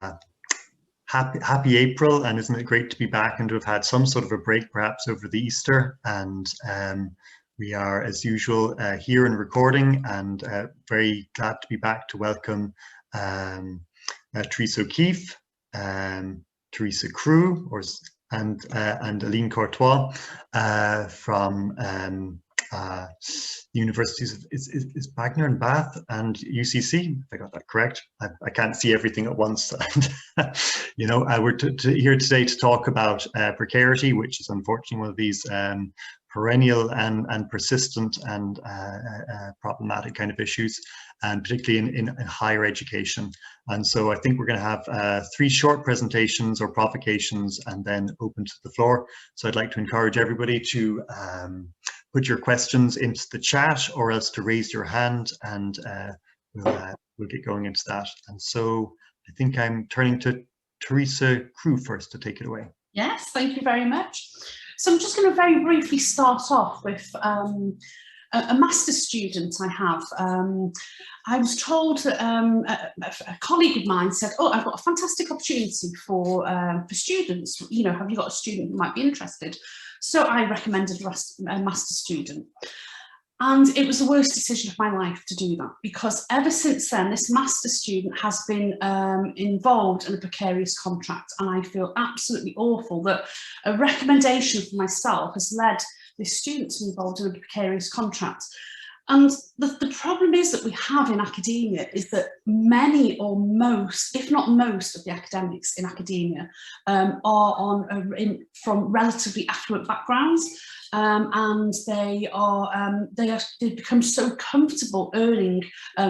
Uh, happy April, and isn't it great to be back and to have had some sort of a break perhaps over the Easter. And we are, as usual, here and recording, and very glad to be back to welcome Theresa O'Keefe, Teresa Crew, and Aline Courtois from the universities of is Wagner and Bath and UCC, if I got that correct. I can't see everything at once. You know, we're here today to talk about precarity, which is unfortunately one of these perennial and persistent and problematic kind of issues, and particularly in higher education. And so I think we're going to have 3 short presentations or provocations and then open to the floor. So I'd like to encourage everybody to put your questions into the chat, or else to raise your hand, and we'll get going into that. And so I think I'm turning to Teresa Crew first to take it away. Yes, thank you very much. So I'm just going to very briefly start off with a master's student I have. I was told that a colleague of mine said, "Oh, I've got a fantastic opportunity for students. You know, have you got a student who might be interested?" So I recommended a master's student. And it was the worst decision of my life to do that, because ever since then, this master's student has been involved in a precarious contract. And I feel absolutely awful that a recommendation from myself has led this student to be involved in a precarious contract. And the problem is that we have in academia is that many or most, if not most, of the academics in academia are from relatively affluent backgrounds. And they've become so comfortable earning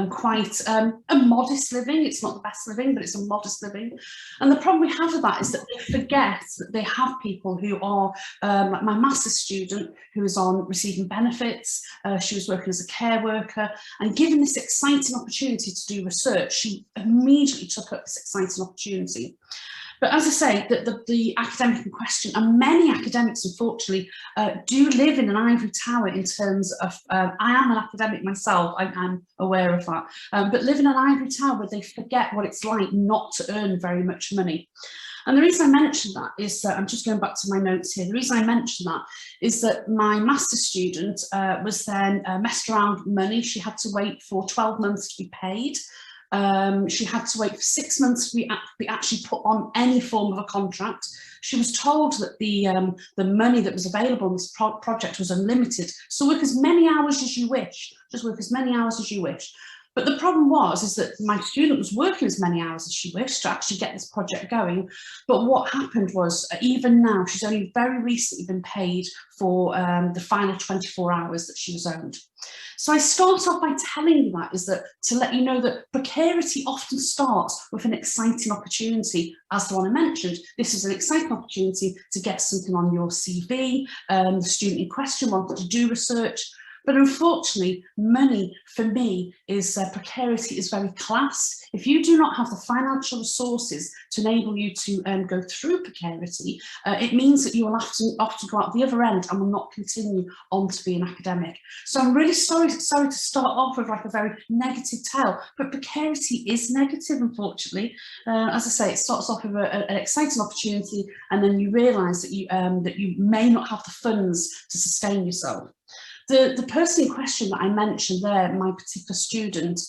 quite a modest living. It's not the best living, but it's a modest living. And the problem we have with that is that they forget that they have people who are, like my master's student, who is on receiving benefits. She was working as a care worker, and given this exciting opportunity to do research, she immediately took up this exciting opportunity. But as I say, the academic in question, and many academics, unfortunately, do live in an ivory tower in terms of, I am an academic myself, I'm aware of that, but live in an ivory tower where they forget what it's like not to earn very much money. And the reason I mention that is that, I'm just going back to my notes here, the reason I mention that is that my master's student was then messed around with money. She had to wait for 12 months to be paid. She had to wait for 6 months to be actually put on any form of a contract. She was told that the money that was available in this project was unlimited. So work as many hours as you wish, just work as many hours as you wish. But the problem is that my student was working as many hours as she wished to actually get this project going. But what happened was, even now, she's only very recently been paid for the final 24 hours that she was owed. So I start off by telling you that, is that to let you know that precarity often starts with an exciting opportunity, as the one I mentioned. This is an exciting opportunity to get something on your CV. The student in question wanted to do research. But unfortunately, money, for me, is precarity is very class. If you do not have the financial resources to enable you to go through precarity, it means that you will have to often go out the other end and will not continue on to be an academic. So I'm really sorry to start off with like a very negative tale, but precarity is negative, unfortunately. As I say, it starts off with an exciting opportunity, and then you realise that you may not have the funds to sustain yourself. The person in question that I mentioned there, my particular student,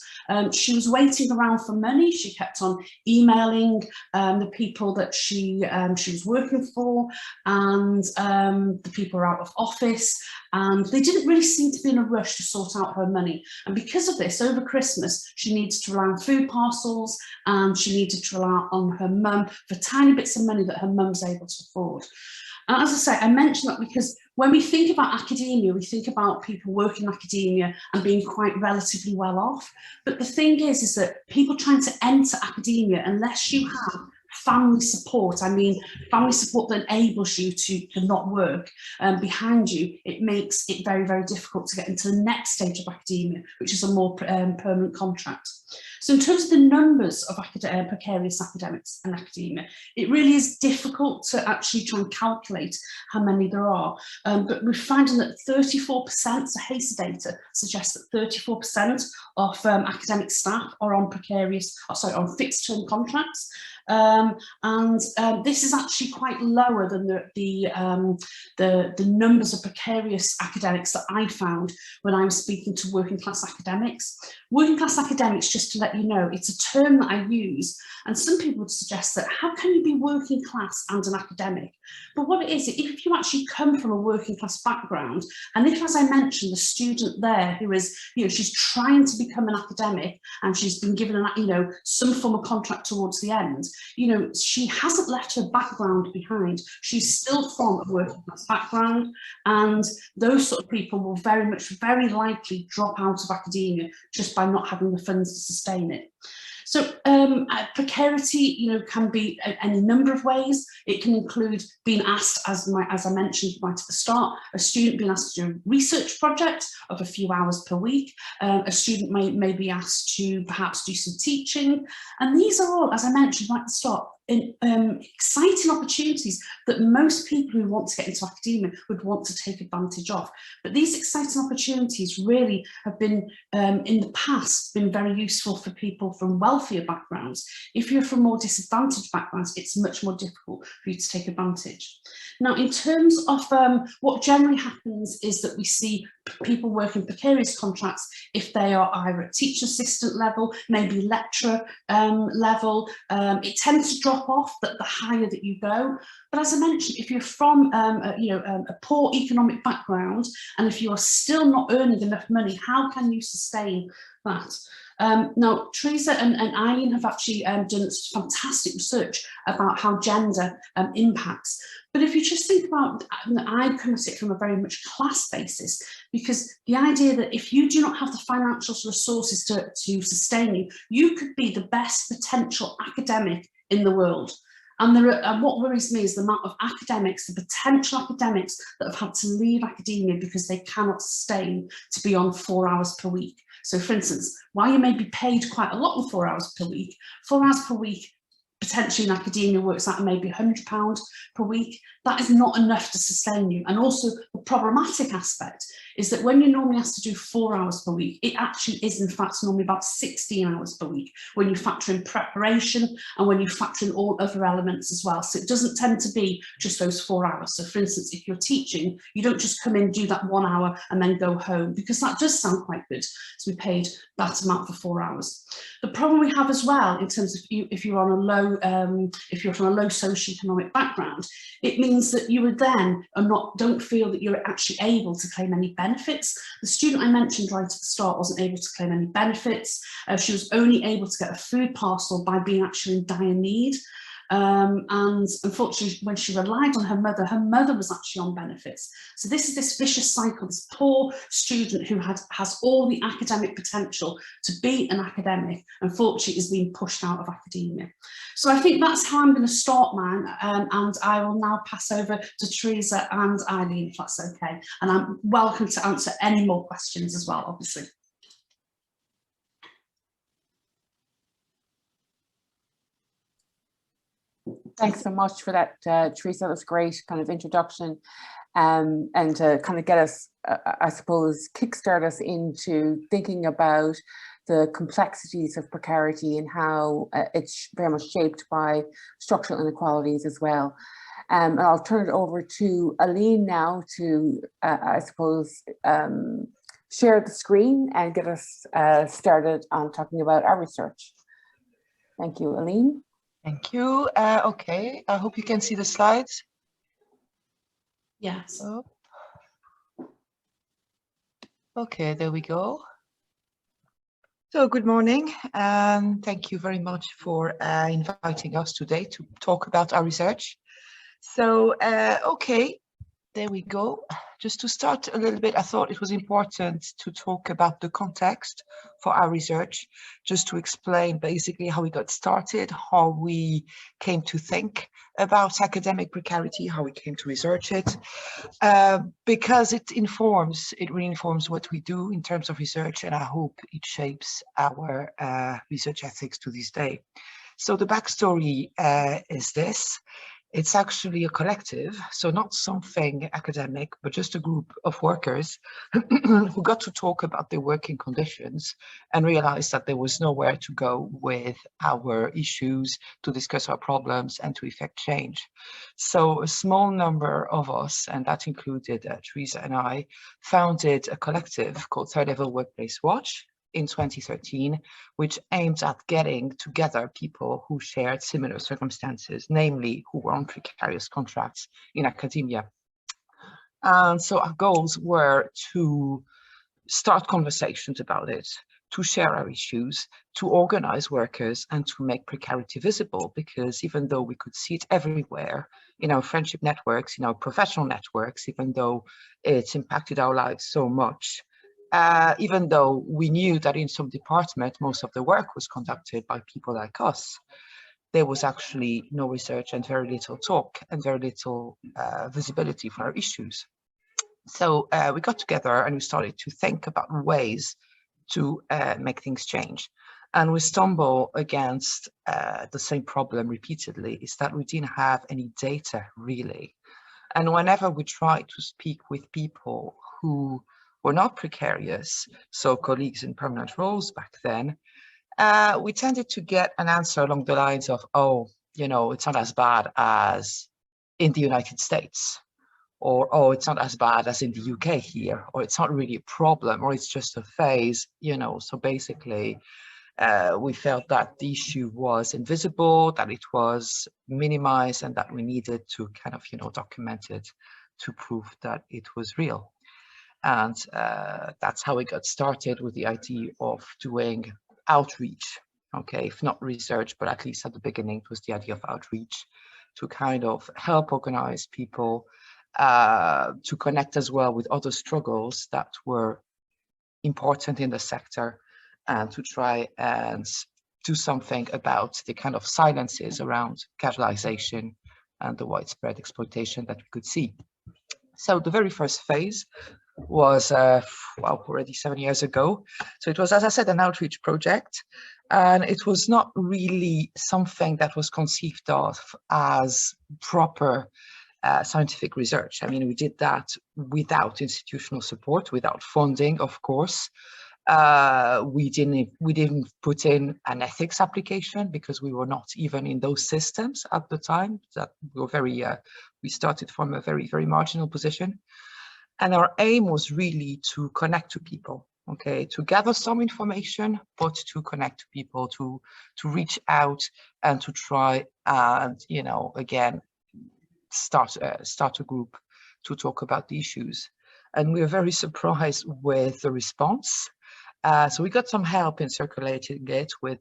she was waiting around for money. She kept on emailing the people that she was working for, and the people were out of office, and they didn't really seem to be in a rush to sort out her money. And because of this, over Christmas, she needed to rely on food parcels, and she needed to rely on her mum for tiny bits of money that her mum's able to afford. And as I say, I mention that because when we think about academia, we think about people working in academia and being quite relatively well off. But the thing is that people trying to enter academia, unless you have family support, I mean family support that enables you to not work behind you, it makes it very, very difficult to get into the next stage of academia, which is a more permanent contract. So in terms of the numbers of precarious academics and academia, it really is difficult to actually try and calculate how many there are. But we're finding that 34%, so HASA data suggests that 34% of academic staff are on on fixed term contracts. This is actually quite lower than the numbers of precarious academics that I found when I was speaking to working class academics. Working class academics, just to let you know, it's a term that I use, and some people would suggest that how can you be working class and an academic? But what it is, if you actually come from a working class background, and if, as I mentioned, the student there who is, she's trying to become an academic and she's been given, some form of contract towards the end, she hasn't left her background behind. She's still from a working class background, and those sort of people will very likely drop out of academia just by not having the funds to sustain it. So precarity, can be any number of ways. It can include being asked, as I mentioned right at the start, a student being asked to do a research project of a few hours per week. A student may be asked to perhaps do some teaching. And these are all, as I mentioned right at the start, exciting opportunities that most people who want to get into academia would want to take advantage of. But these exciting opportunities really have been, in the past, been very useful for people from wealthier backgrounds. If you're from more disadvantaged backgrounds, it's much more difficult for you to take advantage. Now, in terms of what generally happens is that we see people working precarious contracts if they are either at teacher assistant level, maybe lecturer level. It tends to drop off the higher that you go. But as I mentioned, if you're from a poor economic background, and if you are still not earning enough money, how can you sustain that? Now, Teresa and Aline have actually done fantastic research about how gender impacts. But if you just think about, I come at it from a very much class basis, because the idea that if you do not have the financial resources to sustain you, you could be the best potential academic in the world. And what worries me is the amount of academics, the potential academics that have had to leave academia because they cannot sustain to be on 4 hours per week. So for instance, while you may be paid quite a lot on 4 hours per week, 4 hours per week potentially in academia works out maybe £100 per week. That is not enough to sustain you. And also the problematic aspect is that when you're normally asked to do 4 hours per week, it actually is in fact normally about 16 hours per week when you factor in preparation and when you factor in all other elements as well. So it doesn't tend to be just those 4 hours. So for instance, if you're teaching, you don't just come in, do that 1 hour and then go home, because that does sound quite good to be paid that amount for 4 hours. The problem we have as well, in terms of if you're on a low, if you're from a low socioeconomic background, it means that you would then don't feel that you're actually able to claim any benefits. The student I mentioned right at the start wasn't able to claim any benefits. She was only able to get a food parcel by being actually in dire need. And unfortunately, when she relied on her mother was actually on benefits. So this is this vicious cycle, this poor student who has all the academic potential to be an academic, unfortunately is being pushed out of academia. So I think that's how I'm going to start, and I will now pass over to Teresa and Aline, if that's okay. And I'm welcome to answer any more questions as well, obviously. Thanks so much for that, Teresa. That was a great kind of introduction, and to kind of get us, I suppose, kickstart us into thinking about the complexities of precarity and how it's very much shaped by structural inequalities as well. And I'll turn it over to Aline now to, I suppose, share the screen and get us started on talking about our research. Thank you, Aline. Thank you. Okay, I hope you can see the slides. Yes. Oh. Okay, there we go. So good morning, and thank you very much for inviting us today to talk about our research. So, okay, there we go. Just to start a little bit, I thought it was important to talk about the context for our research, just to explain basically how we got started, how we came to think about academic precarity, how we came to research it, because it reinforms what we do in terms of research, and I hope it shapes our research ethics to this day. So the backstory is this. It's actually a collective, so not something academic, but just a group of workers who got to talk about their working conditions and realized that there was nowhere to go with our issues, to discuss our problems and to effect change. So a small number of us, and that included Teresa and I, founded a collective called Third Level Workplace Watch in 2013, which aimed at getting together people who shared similar circumstances, namely who were on precarious contracts in academia. And so our goals were to start conversations about it, to share our issues, to organize workers, and to make precarity visible, because even though we could see it everywhere in our friendship networks, in our professional networks, even though it's impacted our lives so much, even though we knew that in some department, most of the work was conducted by people like us, there was actually no research and very little talk and very little visibility for our issues. So we got together and we started to think about ways to make things change. And we stumbled against the same problem repeatedly, is that we didn't have any data really. And whenever we tried to speak with people who were not precarious, so colleagues in permanent roles back then, we tended to get an answer along the lines of, oh, you know, it's not as bad as in the United States, or, oh, it's not as bad as in the UK here, or it's not really a problem, or it's just a phase, you know. So basically, we felt that the issue was invisible, that it was minimized, and that we needed to kind of, you know, document it to prove that it was real. And that's how we got started with the idea of doing outreach. Okay, if not research, but at least at the beginning, it was the idea of outreach to kind of help organize people to connect as well with other struggles that were important in the sector, and to try and do something about the kind of silences around casualization and the widespread exploitation that we could see. So the very first phase was well, already 7 years ago. So it was, as I said, an outreach project, and it was not really something that was conceived of as proper scientific research. I mean, we did that without institutional support, without funding, of course. We didn't put in an ethics application because we were not even in those systems at the time. That we were very we started from a very, very marginal position. And our aim was really to connect to people, okay, to gather some information, but to connect to people, to reach out and to try and, you know, again, start a group to talk about the issues. And we were very surprised with the response. So we got some help in circulating it with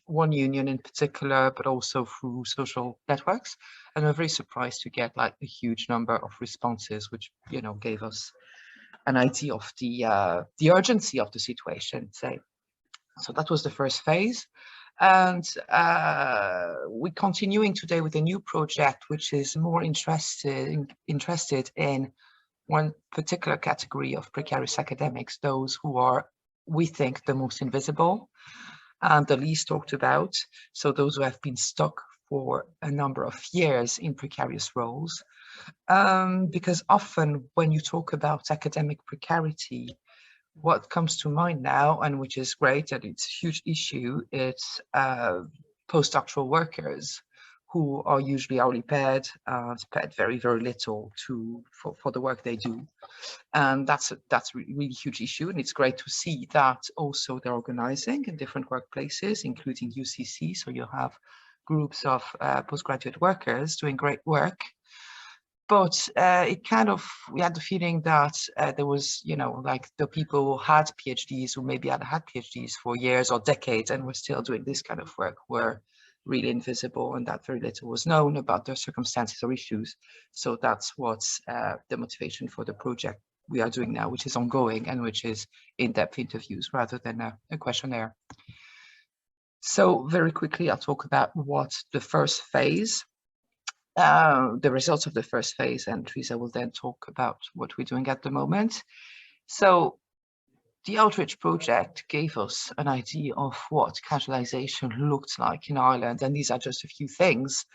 one union in particular, but also through social networks. And we're very surprised to get like a huge number of responses, which, you know, gave us an idea of the urgency of the situation, say. So that was the first phase. And we're continuing today with a new project, which is more interested in one particular category of precarious academics, those who are, we think, the most invisible and the least talked about. So those who have been stuck for a number of years in precarious roles. Because often when you talk about academic precarity, what comes to mind now, and which is great and it's a huge issue, it's postdoctoral workers who are usually hourly paid, paid very, very little for the work they do. And that's a really huge issue. And it's great to see that also they're organizing in different workplaces, including UCC. So you have groups of postgraduate workers doing great work. But it kind of, we had the feeling that there was, you know, like the people who had PhDs, who maybe had PhDs for years or decades and were still doing this kind of work, were really invisible and that very little was known about their circumstances or issues. So that's what's the motivation for the project we are doing now, which is ongoing and which is in-depth interviews rather than a questionnaire. So very quickly, I'll talk about what the first phase, the results of the first phase, and Teresa will then talk about what we're doing at the moment. So the Outreach project gave us an idea of what casualization looked like in Ireland, and these are just a few things.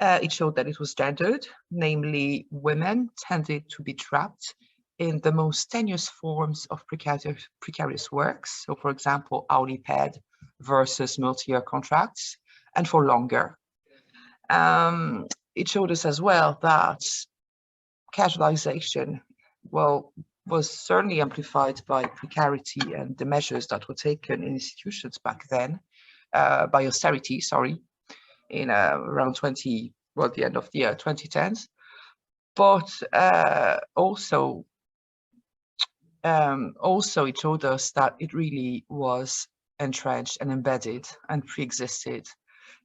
It showed that it was gendered, namely women tended to be trapped in the most tenuous forms of precarious works. So for example, hourly paid versus multi-year contracts, and for longer. It showed us as well that casualization, well, was certainly amplified by precarity and the measures that were taken in institutions back then, by austerity, in around the end of the 2010s. But also it showed us that it really was entrenched and embedded and pre-existed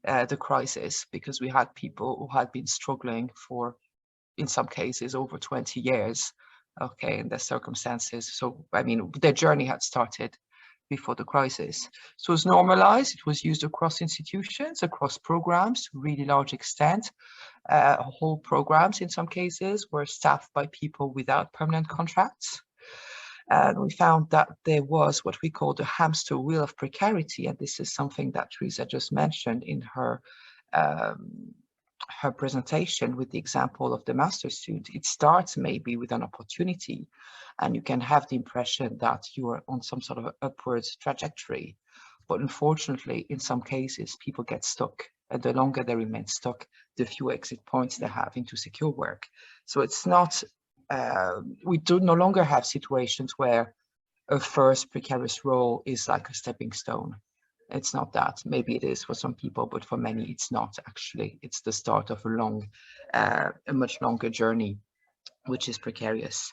the crisis, because we had people who had been struggling for, in some cases, over 20 years, okay, in their circumstances. So, I mean, their journey had started before the crisis. So it was normalized, it was used across institutions, across programs, to a really large extent. Whole programs, in some cases, were staffed by people without permanent contracts. And we found that there was what we call the hamster wheel of precarity. And this is something that Teresa just mentioned in her her presentation with the example of the master's student. It starts maybe with an opportunity, and you can have the impression that you are on some sort of upwards trajectory. But unfortunately, in some cases, people get stuck. And the longer they remain stuck, the fewer exit points they have into secure work. So it's not, we do no longer have situations where a first precarious role is like a stepping stone. It's not that. Maybe it is for some people, but for many, it's not actually. It's the start of a much longer journey, which is precarious.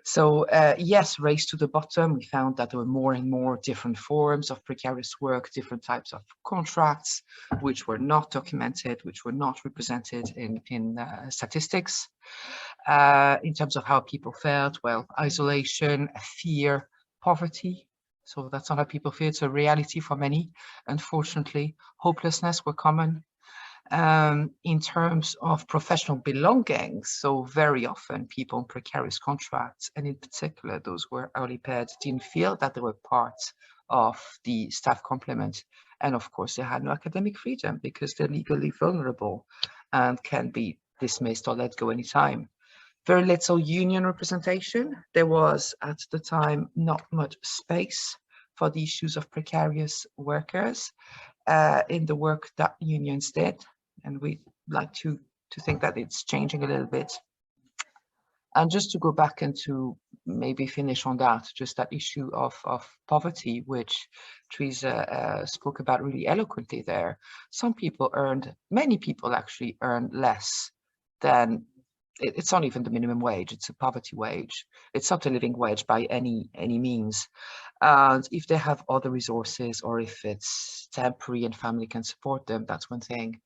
So yes, race to the bottom, we found that there were more and more different forms of precarious work, different types of contracts, which were not documented, which were not represented in statistics. In terms of how people felt, well, isolation, fear, poverty. So that's not how people feel, it's a reality for many. Unfortunately, hopelessness were common. In terms of professional belonging, so very often people in precarious contracts, and in particular those who were hourly paid, didn't feel that they were part of the staff complement. And of course, they had no academic freedom because they're legally vulnerable and can be dismissed or let go anytime. Very little union representation. There was at the time not much space for the issues of precarious workers in the work that unions did. And we like to think that it's changing a little bit. And just to go back and to maybe finish on that, just that issue of poverty, which Teresa spoke about really eloquently there. Many people actually earned less than, it's not even the minimum wage, it's a poverty wage. It's not a living wage by any means. And if they have other resources, or if it's temporary and family can support them, that's one thing.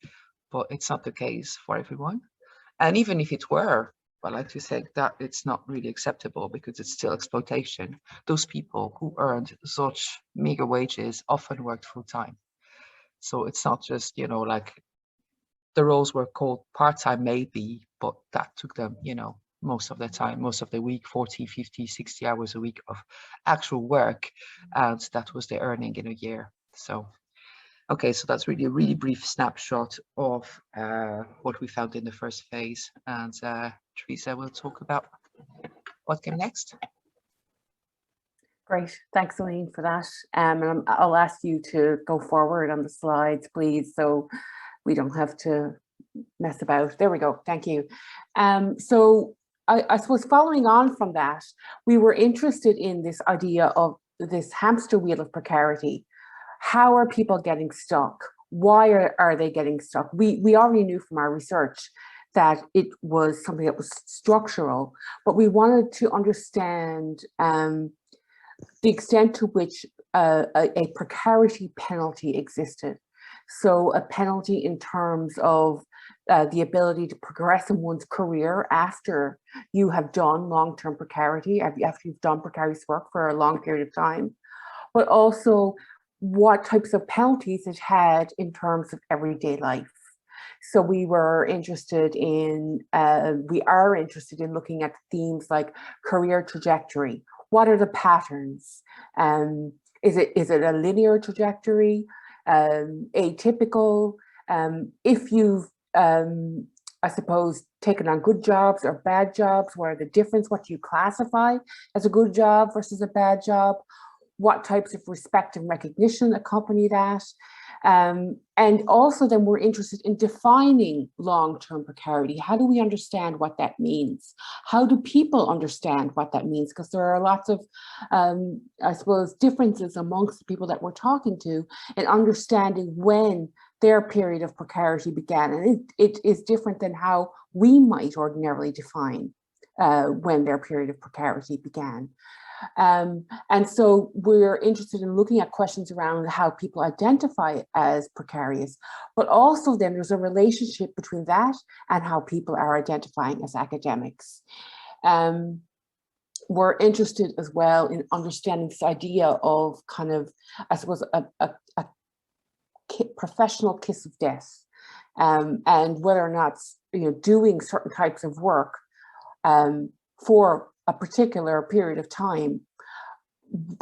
But it's not the case for everyone. And even if it were, I like to think that it's not really acceptable because it's still exploitation. Those people who earned such meager wages often worked full time. So it's not just, you know, like the roles were called part-time maybe, but that took them, you know, most of their time, most of the week, 40, 50, 60 hours a week of actual work. And that was their earning in a year. So okay, so that's really a really brief snapshot of what we found in the first phase. And Teresa will talk about what came next. Great, thanks Aline for that. And I'll ask you to go forward on the slides, please, so we don't have to mess about. There we go, thank you. So I suppose following on from that, we were interested in this idea of this hamster wheel of precarity. How are people getting stuck? Why are they getting stuck? We already knew from our research that it was something that was structural, but we wanted to understand the extent to which a precarity penalty existed. So a penalty in terms of the ability to progress in one's career after you have done long-term precarity, after you've done precarious work for a long period of time, but also what types of penalties it had in terms of everyday life. So we are interested in looking at themes like career trajectory. What are the patterns? Is it a linear trajectory, atypical? If you've, I suppose, taken on good jobs or bad jobs, what are the difference? What do you classify as a good job versus a bad job? What types of respect and recognition accompany that? And also then we're interested in defining long-term precarity. How do we understand what that means? How do people understand what that means? Because there are lots of, I suppose, differences amongst the people that we're talking to in understanding when their period of precarity began. And it is different than how we might ordinarily define when their period of precarity began. And so we're interested in looking at questions around how people identify as precarious, but also then there's a relationship between that and how people are identifying as academics. We're interested as well in understanding this idea of kind of, I suppose, a professional kiss of death, and whether or not, you know, doing certain types of work for a particular period of time,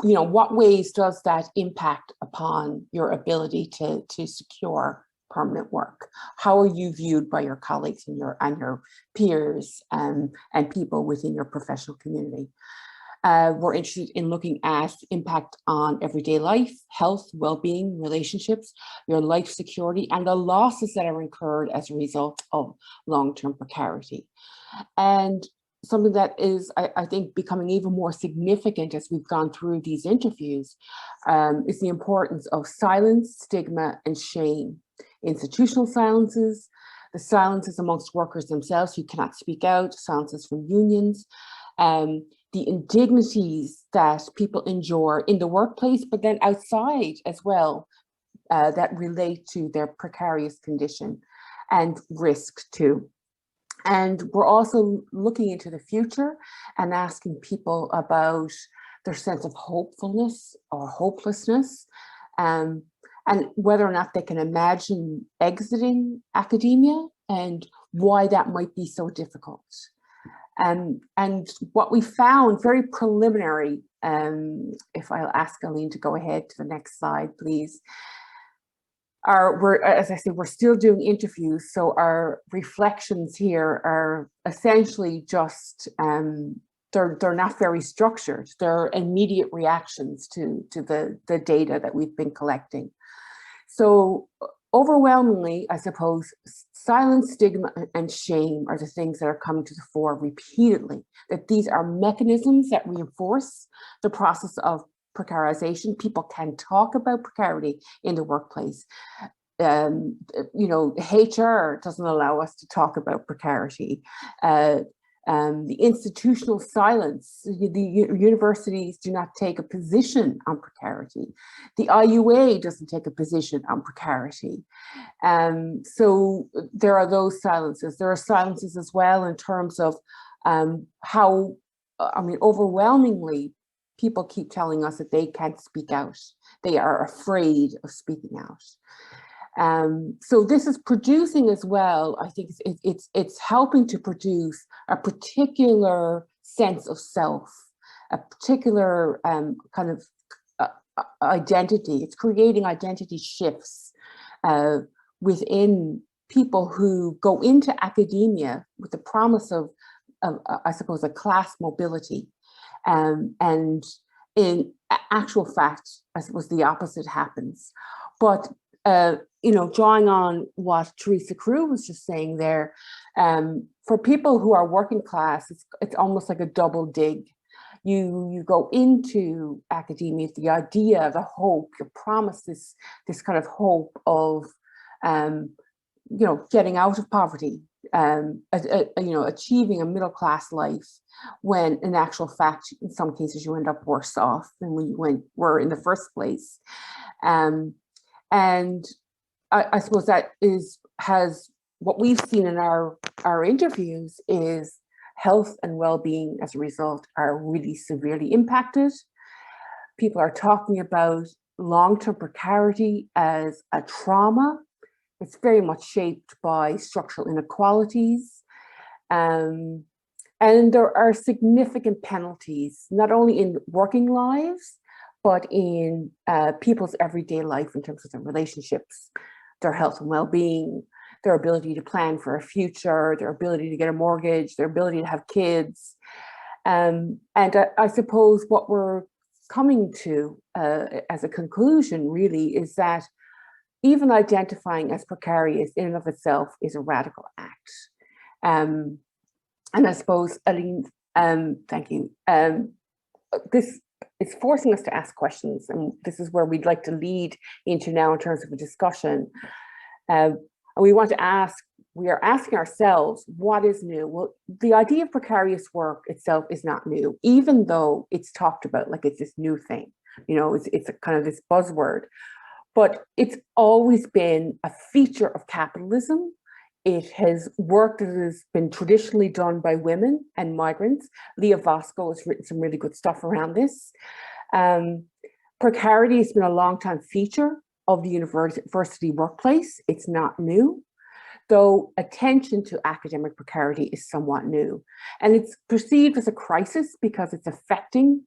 you know, what ways does that impact upon your ability to secure permanent work? How are you viewed by your colleagues and your peers and people within your professional community? We're interested in looking at impact on everyday life, health, well-being, relationships, your life security, and the losses that are incurred as a result of long-term precarity. And something that is, I think, becoming even more significant as we've gone through these interviews is the importance of silence, stigma, and shame. Institutional silences, the silences amongst workers themselves who cannot speak out, silences from unions, the indignities that people endure in the workplace, but then outside as well, that relate to their precarious condition and risk too. And we're also looking into the future and asking people about their sense of hopefulness or hopelessness, and whether or not they can imagine exiting academia and why that might be so difficult. And what we found, very preliminary, if I'll ask Aline to go ahead to the next slide, please. As I said, we're still doing interviews, so our reflections here are essentially just, they're not very structured. They're immediate reactions to the data that we've been collecting. So overwhelmingly, I suppose, silence, stigma, and shame are the things that are coming to the fore repeatedly, that these are mechanisms that reinforce the process of precarization. People can talk about precarity in the workplace. You know, HR doesn't allow us to talk about precarity. The institutional silence, the universities do not take a position on precarity. The IUA doesn't take a position on precarity. So there are those silences. There are silences as well in terms of how, I mean, overwhelmingly, people keep telling us that they can't speak out. They are afraid of speaking out. So this is producing as well, I think it's helping to produce a particular sense of self, a particular kind of identity. It's creating identity shifts within people who go into academia with the promise of I suppose, a class mobility. And in actual fact, I suppose the opposite happens. But you know, drawing on what Theresa was just saying there, for people who are working class, it's almost like a double dig. You go into academia, the idea, the hope, the promise, this kind of hope of, you know, getting out of poverty, you know, achieving a middle-class life, when in actual fact, in some cases, you end up worse off than when you were in the first place. And I suppose that has what we've seen in our interviews is health and well-being as a result are really severely impacted. People are talking about long-term precarity as a trauma. It's very much shaped by structural inequalities. And there are significant penalties, not only in working lives, but in people's everyday life in terms of their relationships, their health and well-being, their ability to plan for a future, their ability to get a mortgage, their ability to have kids. And I suppose what we're coming to as a conclusion really is that even identifying as precarious in and of itself is a radical act. And I suppose, Aline, thank you. This is forcing us to ask questions, and this is where we'd like to lead into now in terms of a discussion. And we want to ask, we are asking ourselves, what is new? Well, the idea of precarious work itself is not new, even though it's talked about like it's this new thing. You know, it's a kind of this buzzword, but it's always been a feature of capitalism. It has work that has been traditionally done by women and migrants. Leah Vasco has written some really good stuff around this. Precarity has been a long-time feature of the university workplace. It's not new, though attention to academic precarity is somewhat new. And it's perceived as a crisis because it's affecting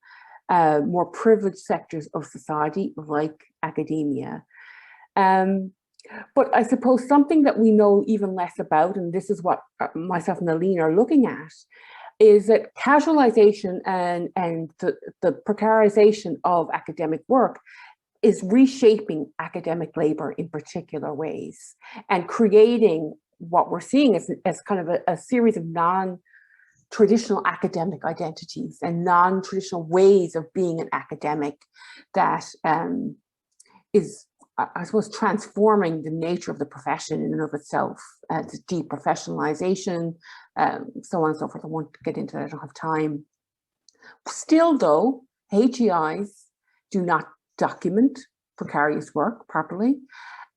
more privileged sectors of society like academia. But I suppose something that we know even less about, and this is what myself and Aline are looking at, is that casualization and the precarization of academic work is reshaping academic labor in particular ways and creating what we're seeing as kind of a series of non-traditional academic identities and non-traditional ways of being an academic that is, I suppose, transforming the nature of the profession in and of itself, to deprofessionalization, so on and so forth. I won't get into that, I don't have time. Still though, HEIs do not document precarious work properly.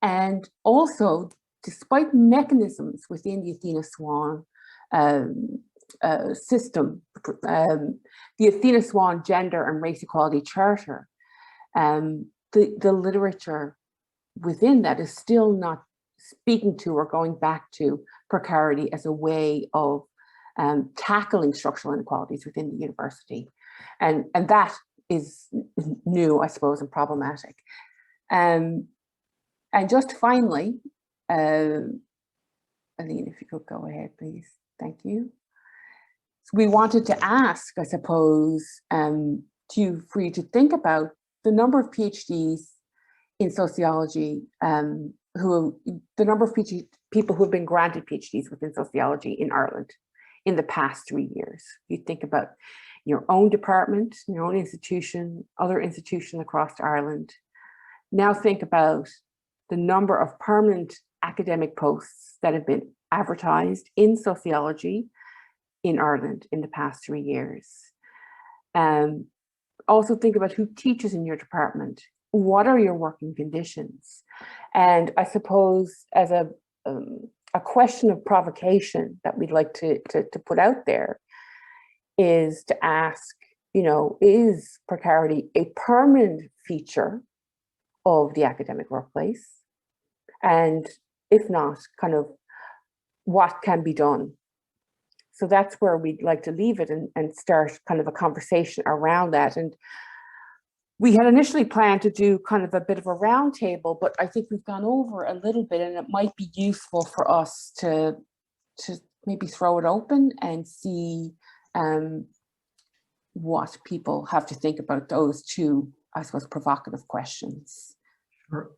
And also, despite mechanisms within the Athena Swan system, the Athena Swan Gender and Race Equality Charter, the literature within that is still not speaking to or going back to precarity as a way of tackling structural inequalities within the university. And that is new, I suppose, and problematic. And just finally, Aline, if you could go ahead, please. Thank you. So we wanted to ask, I suppose, for you to think about the number of PhDs in sociology, the number of people who have been granted PhDs within sociology in Ireland in the past 3 years. You think about your own department, your own institution, other institutions across Ireland. Now think about the number of permanent academic posts that have been advertised in sociology in Ireland in the past 3 years. Also think about who teaches in your department. What are your working conditions? And I suppose as a question of provocation that we'd like to put out there is to ask, you know, is precarity a permanent feature of the academic workplace? And if not, kind of what can be done? So that's where we'd like to leave it and start kind of a conversation around that. And we had initially planned to do kind of a bit of a roundtable, but I think we've gone over a little bit, and it might be useful for us to maybe throw it open and see what people have to think about those two, I suppose, provocative questions. Sure.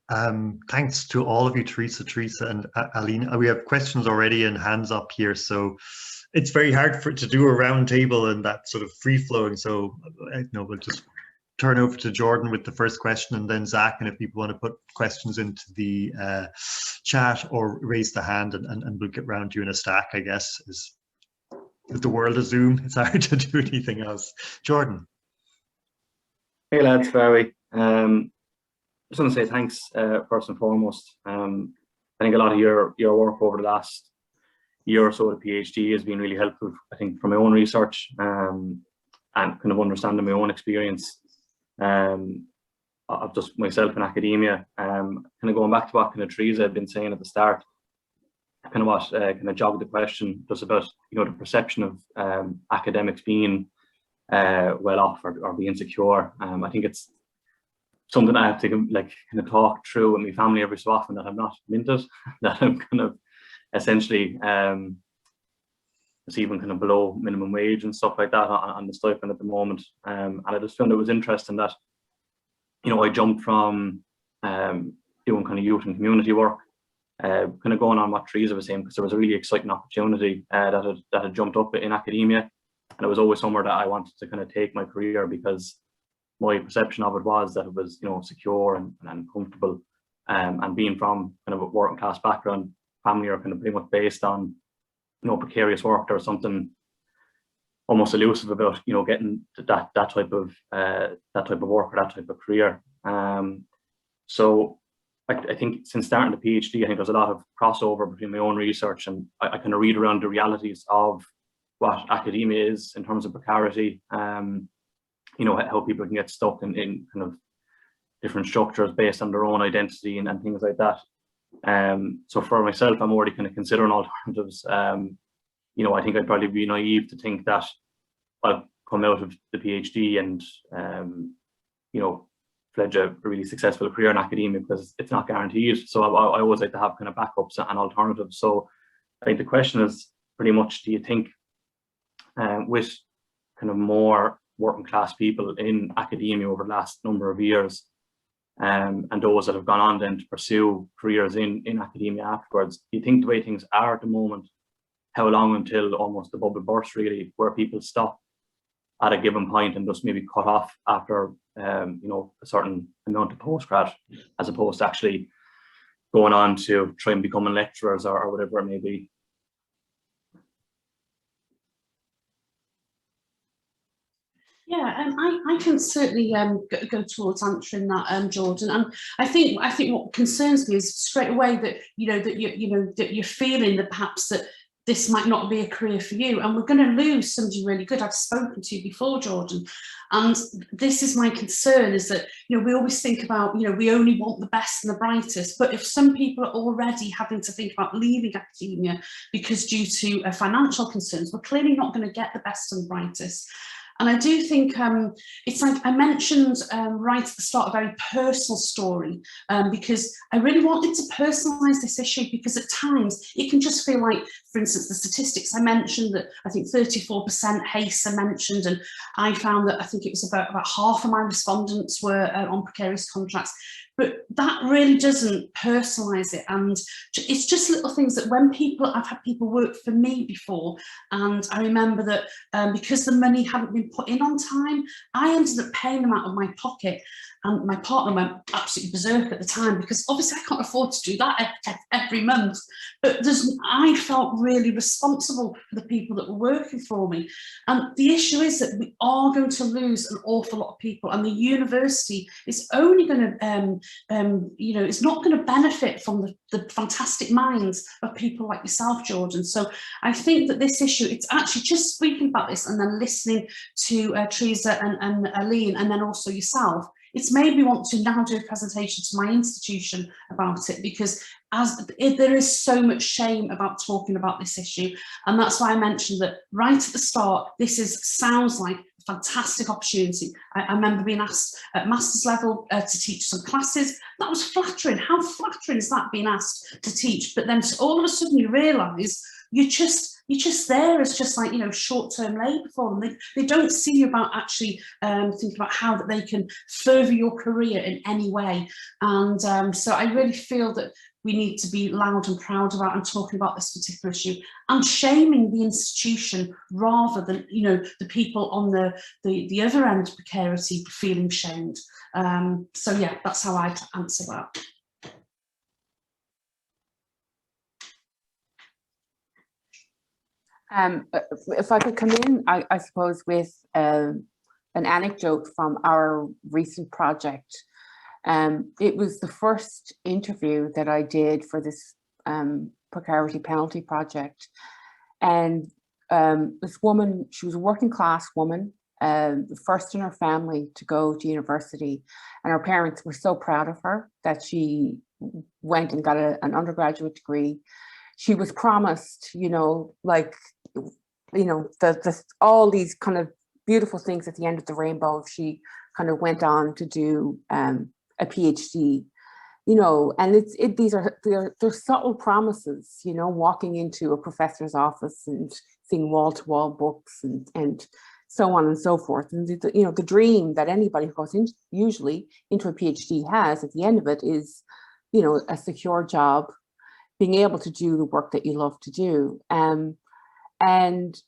Thanks to all of you, Teresa and Aline. We have questions already and hands up here, so it's very hard to do a roundtable and that sort of free flowing. So we'll just turn over to Jordan with the first question, and then Zach, and if people want to put questions into the chat or raise the hand, and we'll get round to you in a stack, I guess. With the world of Zoom, it's hard to do anything else. Jordan. Hey lads, Barry. just want to say thanks first and foremost. I think a lot of your work over the last year or so at PhD has been really helpful, I think, for my own research and kind of understanding my own experience of just myself in academia. Kind of going back to what kind of Teresa had been saying at the start, kind of what kind of jogged the question just about, you know, the perception of academics being well off or being secure. I think it's something I have to like kind of talk through with my family every so often, that I'm not minted, that I'm kind of essentially receiving kind of below minimum wage and stuff like that on the stipend at the moment. And I just found it was interesting that, you know, I jumped from doing kind of youth and community work, kind of going on what Teresa was saying, because there was a really exciting opportunity that had jumped up in academia, and it was always somewhere that I wanted to kind of take my career, because my perception of it was that it was, you know, secure and comfortable, and being from kind of a working class background, family are kind of pretty much based on, you know, precarious work. There's something almost elusive about, you know, getting to that type of work or that type of career. So I think since starting the PhD, I think there's a lot of crossover between my own research and I kind of read around the realities of what academia is in terms of precarity. You know, how people can get stuck in kind of different structures based on their own identity and things like that. So for myself, I'm already kind of considering alternatives. You know, I think I'd probably be naive to think that I'll come out of the PhD and, you know, pledge a really successful career in academia, because it's not guaranteed. So I always like to have kind of backups and alternatives. So I think the question is pretty much, do you think with kind of more working class people in academia over the last number of years, and those that have gone on then to pursue careers in academia afterwards, do you think the way things are at the moment, how long until almost the bubble bursts really, where people stop at a given point and just maybe cut off after you know, a certain amount of postgrad, as opposed to actually going on to try and becoming lecturers or whatever it may be? Yeah, I can certainly go towards answering that, Jordan. And I think what concerns me is straight away that that you're feeling that perhaps that this might not be a career for you, and we're going to lose somebody really good. I've spoken to you before, Jordan, and this is my concern: is that we always think about we only want the best and the brightest, but if some people are already having to think about leaving academia because due to financial concerns, we're clearly not going to get the best and brightest. And I do think it's like I mentioned right at the start, a very personal story, because I really wanted to personalise this issue, because at times it can just feel like, for instance, the statistics I mentioned, that I think 34% HACE are mentioned, and I found that I think it was about half of my respondents were on precarious contracts. But that really doesn't personalise it, and it's just little things that when I've had people work for me before, and I remember that because the money hadn't been put in on time, I ended up paying them out of my pocket, and my partner went absolutely berserk at the time, because obviously I can't afford to do that every month. But I felt really responsible for the people that were working for me, and the issue is that we are going to lose an awful lot of people, and the university is only going to it's not going to benefit from the fantastic minds of people like yourself, Jordan. So I think that this issue, it's actually just speaking about this and then listening to Teresa and Aline, and then also yourself, it's made me want to now do a presentation to my institution about it, because there is so much shame about talking about this issue. And that's why I mentioned that right at the start, sounds like a fantastic opportunity. I remember being asked at master's level to teach some classes. That was flattering. How flattering is that, being asked to teach? But then all of a sudden you realise you're just there as just like, short-term labour for them. They don't see you about actually thinking about how that they can further your career in any way. And so I really feel that we need to be loud and proud about and talking about this particular issue, and shaming the institution rather than, the people on the other end of precarity feeling shamed. So yeah, that's how I'd answer that. If I could come in, I suppose, with an anecdote from our recent project. It was the first interview that I did for this Precarity penalty project. And this woman, she was a working class woman, the first in her family to go to university. And her parents were so proud of her that she went and got an undergraduate degree. She was promised, you know, like, you know, all these kind of beautiful things at the end of the rainbow if she kind of went on to do a PhD, you know. And they're subtle promises, you know, walking into a professor's office and seeing wall-to-wall books and so on and so forth. And you know, the dream that anybody who goes in usually into a PhD has at the end of it is, you know, a secure job, being able to do the work that you love to do. And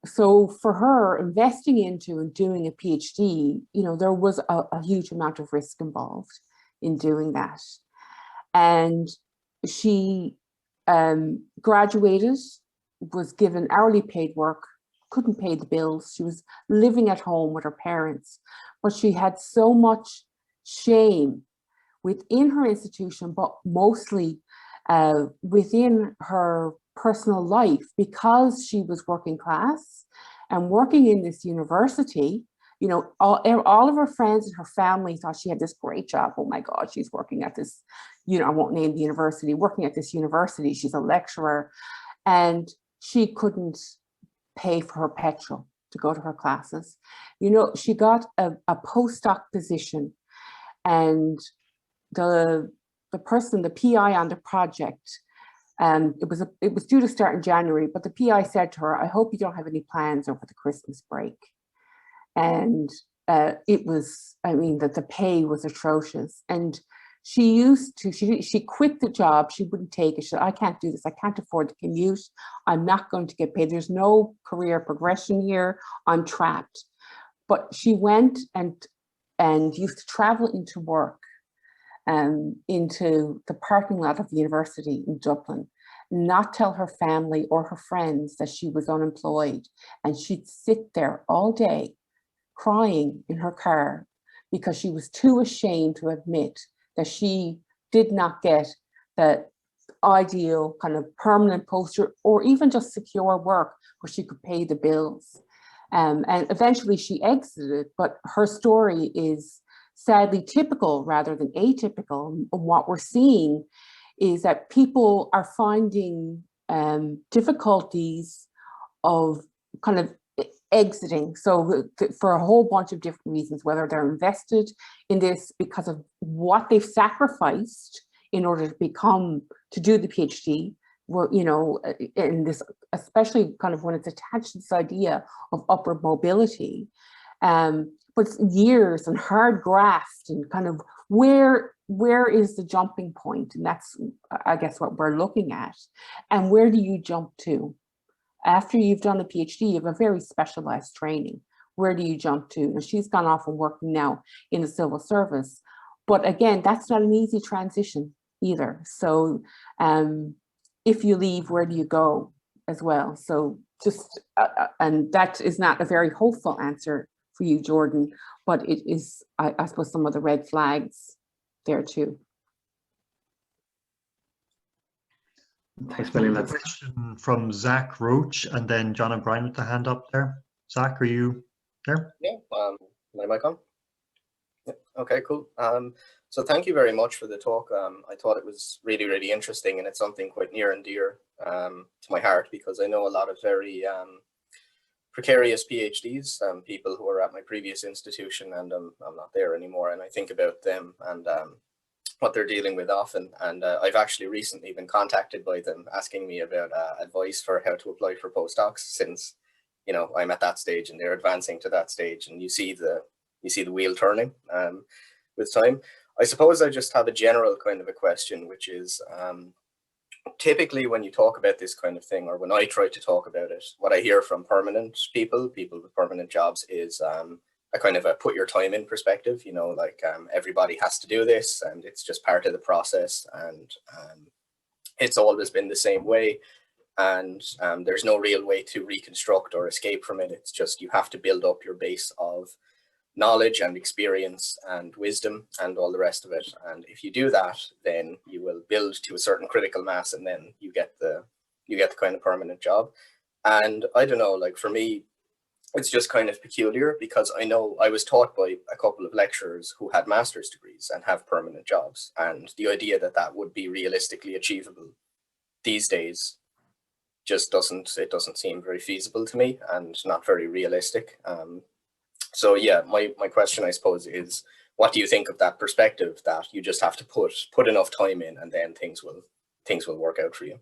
so for her, investing into and doing a PhD, you know, there was a huge amount of risk involved in doing that. And she graduated, was given hourly paid work, couldn't pay the bills. She was living at home with her parents, but she had so much shame within her institution, but mostly within her personal life, because she was working class and working in this university. You know, all of her friends and her family thought she had this great job. Oh my God, she's working at this, you know, I won't name the university, working at this university. She's a lecturer, and she couldn't pay for her petrol to go to her classes. You know, she got a postdoc position, and the person, the PI on the project, it was due to start in January, but the PI said to her, "I hope you don't have any plans over the Christmas break." And it was, I mean, that the pay was atrocious. And she quit the job. She wouldn't take it. She said, "I can't do this. I can't afford to commute. I'm not going to get paid. There's no career progression here. I'm trapped." But she went and used to travel into work, into the parking lot of the university in Dublin, not tell her family or her friends that she was unemployed. And she'd sit there all day crying in her car because she was too ashamed to admit that she did not get the ideal kind of permanent post or even just secure work where she could pay the bills. And eventually she exited, but her story is sadly typical rather than atypical. What we're seeing is that people are finding difficulties of kind of exiting. So for a whole bunch of different reasons, whether they're invested in this because of what they've sacrificed in order to do the PhD, you know, in this, especially kind of when it's attached to this idea of upward mobility, but years and hard graft and kind of where is the jumping point? And that's, I guess, what we're looking at. And where do you jump to? After you've done a PhD, you have a very specialized training. Where do you jump to? And she's gone off and working now in the civil service. But again, that's not an easy transition either. So if you leave, where do you go as well? So just, and that is not a very hopeful answer for you, Jordan, but it is, I suppose, some of the red flags there too. Thanks, Billy. A question from Zach Roach and then John O'Brien with the hand up there. Zach, are you there? Yeah, my mic on? Yeah. Okay, cool. So thank you very much for the talk. I thought it was really, really interesting, and it's something quite near and dear to my heart, because I know a lot of very precarious PhDs, people who are at my previous institution, and I'm not there anymore, and I think about them and what they're dealing with often. And I've actually recently been contacted by them asking me about advice for how to apply for postdocs, since, you know, I'm at that stage and they're advancing to that stage, and you see the wheel turning with time. I suppose I just have a general kind of a question, which is typically when you talk about this kind of thing, or when I try to talk about it, what I hear from permanent people with permanent jobs is a kind of a put your time in perspective, you know, like everybody has to do this and it's just part of the process, and it's always been the same way, and there's no real way to reconstruct or escape from it. It's just, you have to build up your base of knowledge and experience and wisdom and all the rest of it. And if you do that, then you will build to a certain critical mass, and then you get the kind of permanent job. And I don't know, like for me, it's just kind of peculiar, because I know I was taught by a couple of lecturers who had master's degrees and have permanent jobs. And the idea that that would be realistically achievable these days just doesn't seem very feasible to me, and not very realistic. So yeah, my question, I suppose, is what do you think of that perspective, that you just have to put enough time in, and then things will work out for you?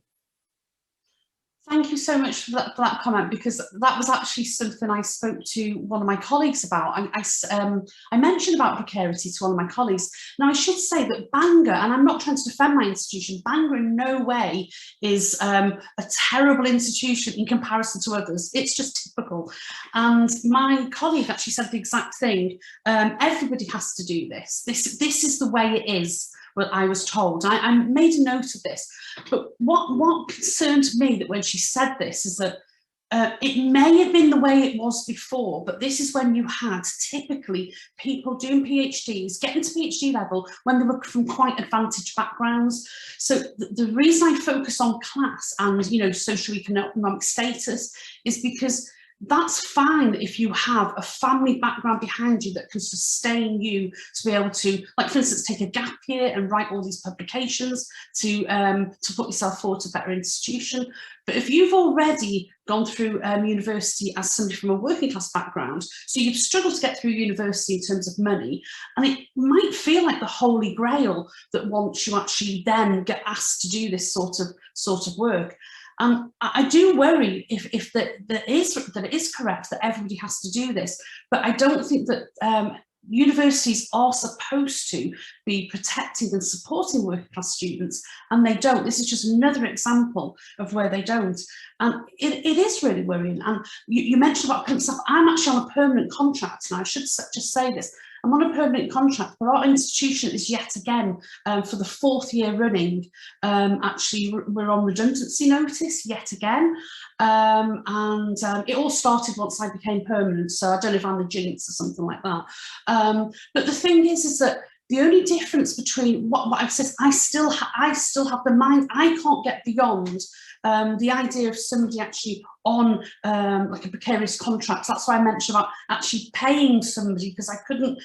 Thank you so much for that comment, because that was actually something I spoke to one of my colleagues about. I mentioned about precarity to one of my colleagues. Now, I should say that Bangor, and I'm not trying to defend my institution, Bangor in no way is a terrible institution in comparison to others. It's just typical. And my colleague actually said the exact thing. Everybody has to do this. This is the way it is. Well, I was told. I made a note of this, but what concerned me that when she said this is that it may have been the way it was before, but this is when you had typically people doing PhDs, getting to PhD level when they were from quite advantaged backgrounds. So the reason I focus on class and, you know, socioeconomic status is because that's fine if you have a family background behind you that can sustain you to be able to, like for instance, take a gap year and write all these publications to put yourself forward to a better institution. But if you've already gone through university as somebody from a working class background, so you've struggled to get through university in terms of money, and it might feel like the holy grail that once you actually then get asked to do this sort of work. I do worry if that it is correct that everybody has to do this, but I don't think that universities are supposed to be protecting and supporting working class students, and they don't. This is just another example of where they don't, and it is really worrying. And you mentioned about permanent staff. I'm actually on a permanent contract, and I should just say this. I'm on a permanent contract, but our institution is yet again, for the 4th year running, actually we're on redundancy notice yet again. And it all started once I became permanent, so I don't know if I'm the jinx or something like that. But the thing is that the only difference between what I've said, I still have the mind. I can't get beyond the idea of somebody actually on like a precarious contract. That's why I mentioned about actually paying somebody, because I couldn't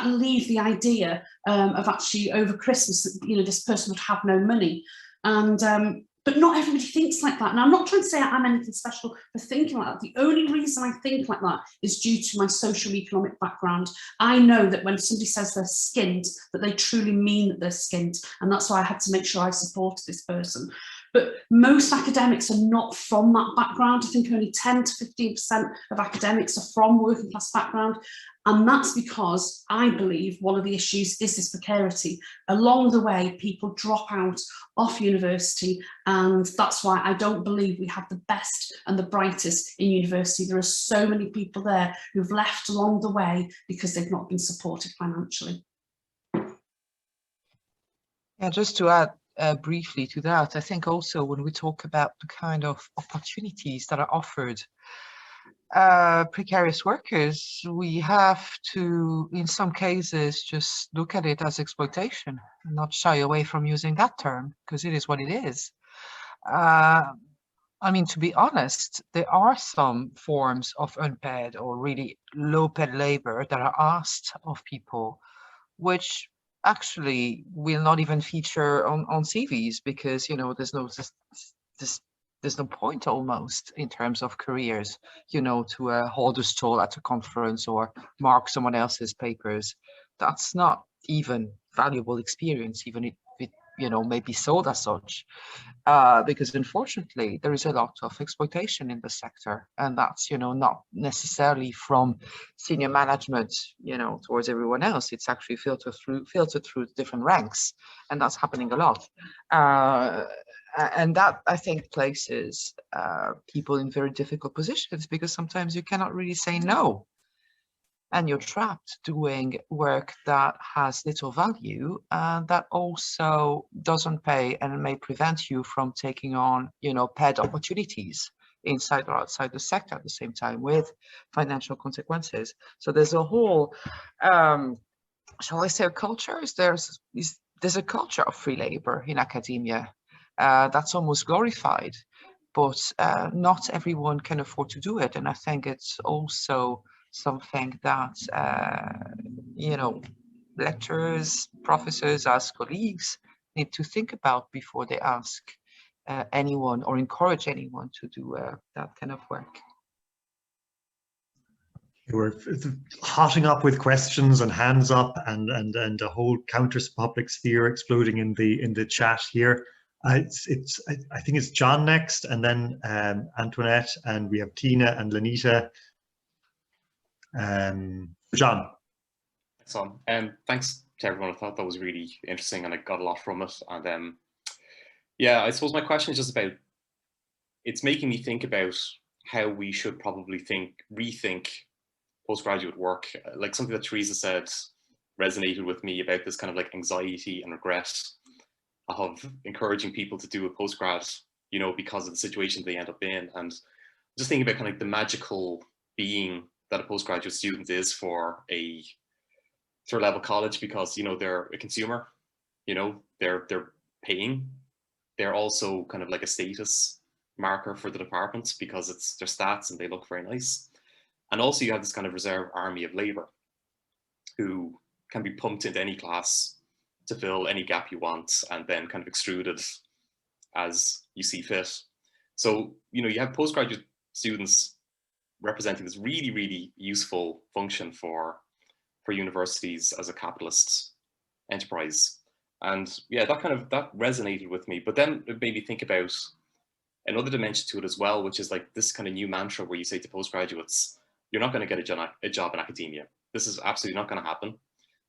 leave the idea of actually over Christmas, you know, this person would have no money. And but not everybody thinks like that. And I'm not trying to say I'm anything special for thinking like that. The only reason I think like that is due to my socio-economic background. I know that when somebody says they're skint, that they truly mean that they're skint. And that's why I had to make sure I supported this person. But most academics are not from that background. I think only 10 to 15% of academics are from working class background. And that's because I believe one of the issues is this precarity. Along the way, people drop out of university, and that's why I don't believe we have the best and the brightest in university. There are so many people there who've left along the way because they've not been supported financially. Yeah, just to add briefly to that, I think also when we talk about the kind of opportunities that are offered precarious workers, we have to, in some cases, just look at it as exploitation and not shy away from using that term, because it is what it is. I mean, to be honest, there are some forms of unpaid or really low-paid labor that are asked of people, which actually will not even feature on CVs, because, you know, there's no point almost in terms of careers, you know, to hold a stall at a conference or mark someone else's papers. That's not even valuable experience, even if it, you know, may be sold as such, because unfortunately there is a lot of exploitation in the sector, and that's, you know, not necessarily from senior management, you know, towards everyone else. It's actually filtered through different ranks, and that's happening a lot. And that, I think, places people in very difficult positions, because sometimes you cannot really say no, and you're trapped doing work that has little value and that also doesn't pay and may prevent you from taking on, you know, paid opportunities inside or outside the sector at the same time, with financial consequences. So there's a whole, shall I say, culture? There's a culture of free labor in academia that's almost glorified, but not everyone can afford to do it. And I think it's also something that, you know, lecturers, professors, as colleagues need to think about before they ask anyone or encourage anyone to do that kind of work. We're hotting up with questions and hands up, and a whole counter public sphere exploding in the chat here. I think it's John next, and then Antoinette, and we have Tina and Lenita. John. So, thanks to everyone. I thought that was really interesting, and I got a lot from it. And yeah, I suppose my question is just about, it's making me think about how we should probably rethink postgraduate work. Like something that Teresa said resonated with me about this kind of like anxiety and regret of encouraging people to do a postgrad, you know, because of the situation they end up in. And just thinking about kind of like the magical being that a postgraduate student is for a third level college, because, you know, they're a consumer, you know, they're paying. They're also kind of like a status marker for the departments because it's their stats and they look very nice. And also you have this kind of reserve army of labor who can be pumped into any class to fill any gap you want and then kind of extruded as you see fit. So, you know, you have postgraduate students representing this really, really useful function for universities as a capitalist enterprise. And yeah, that resonated with me. But then it made me think about another dimension to it as well, which is like this kind of new mantra where you say to postgraduates, you're not going to get a job in academia. This is absolutely not going to happen.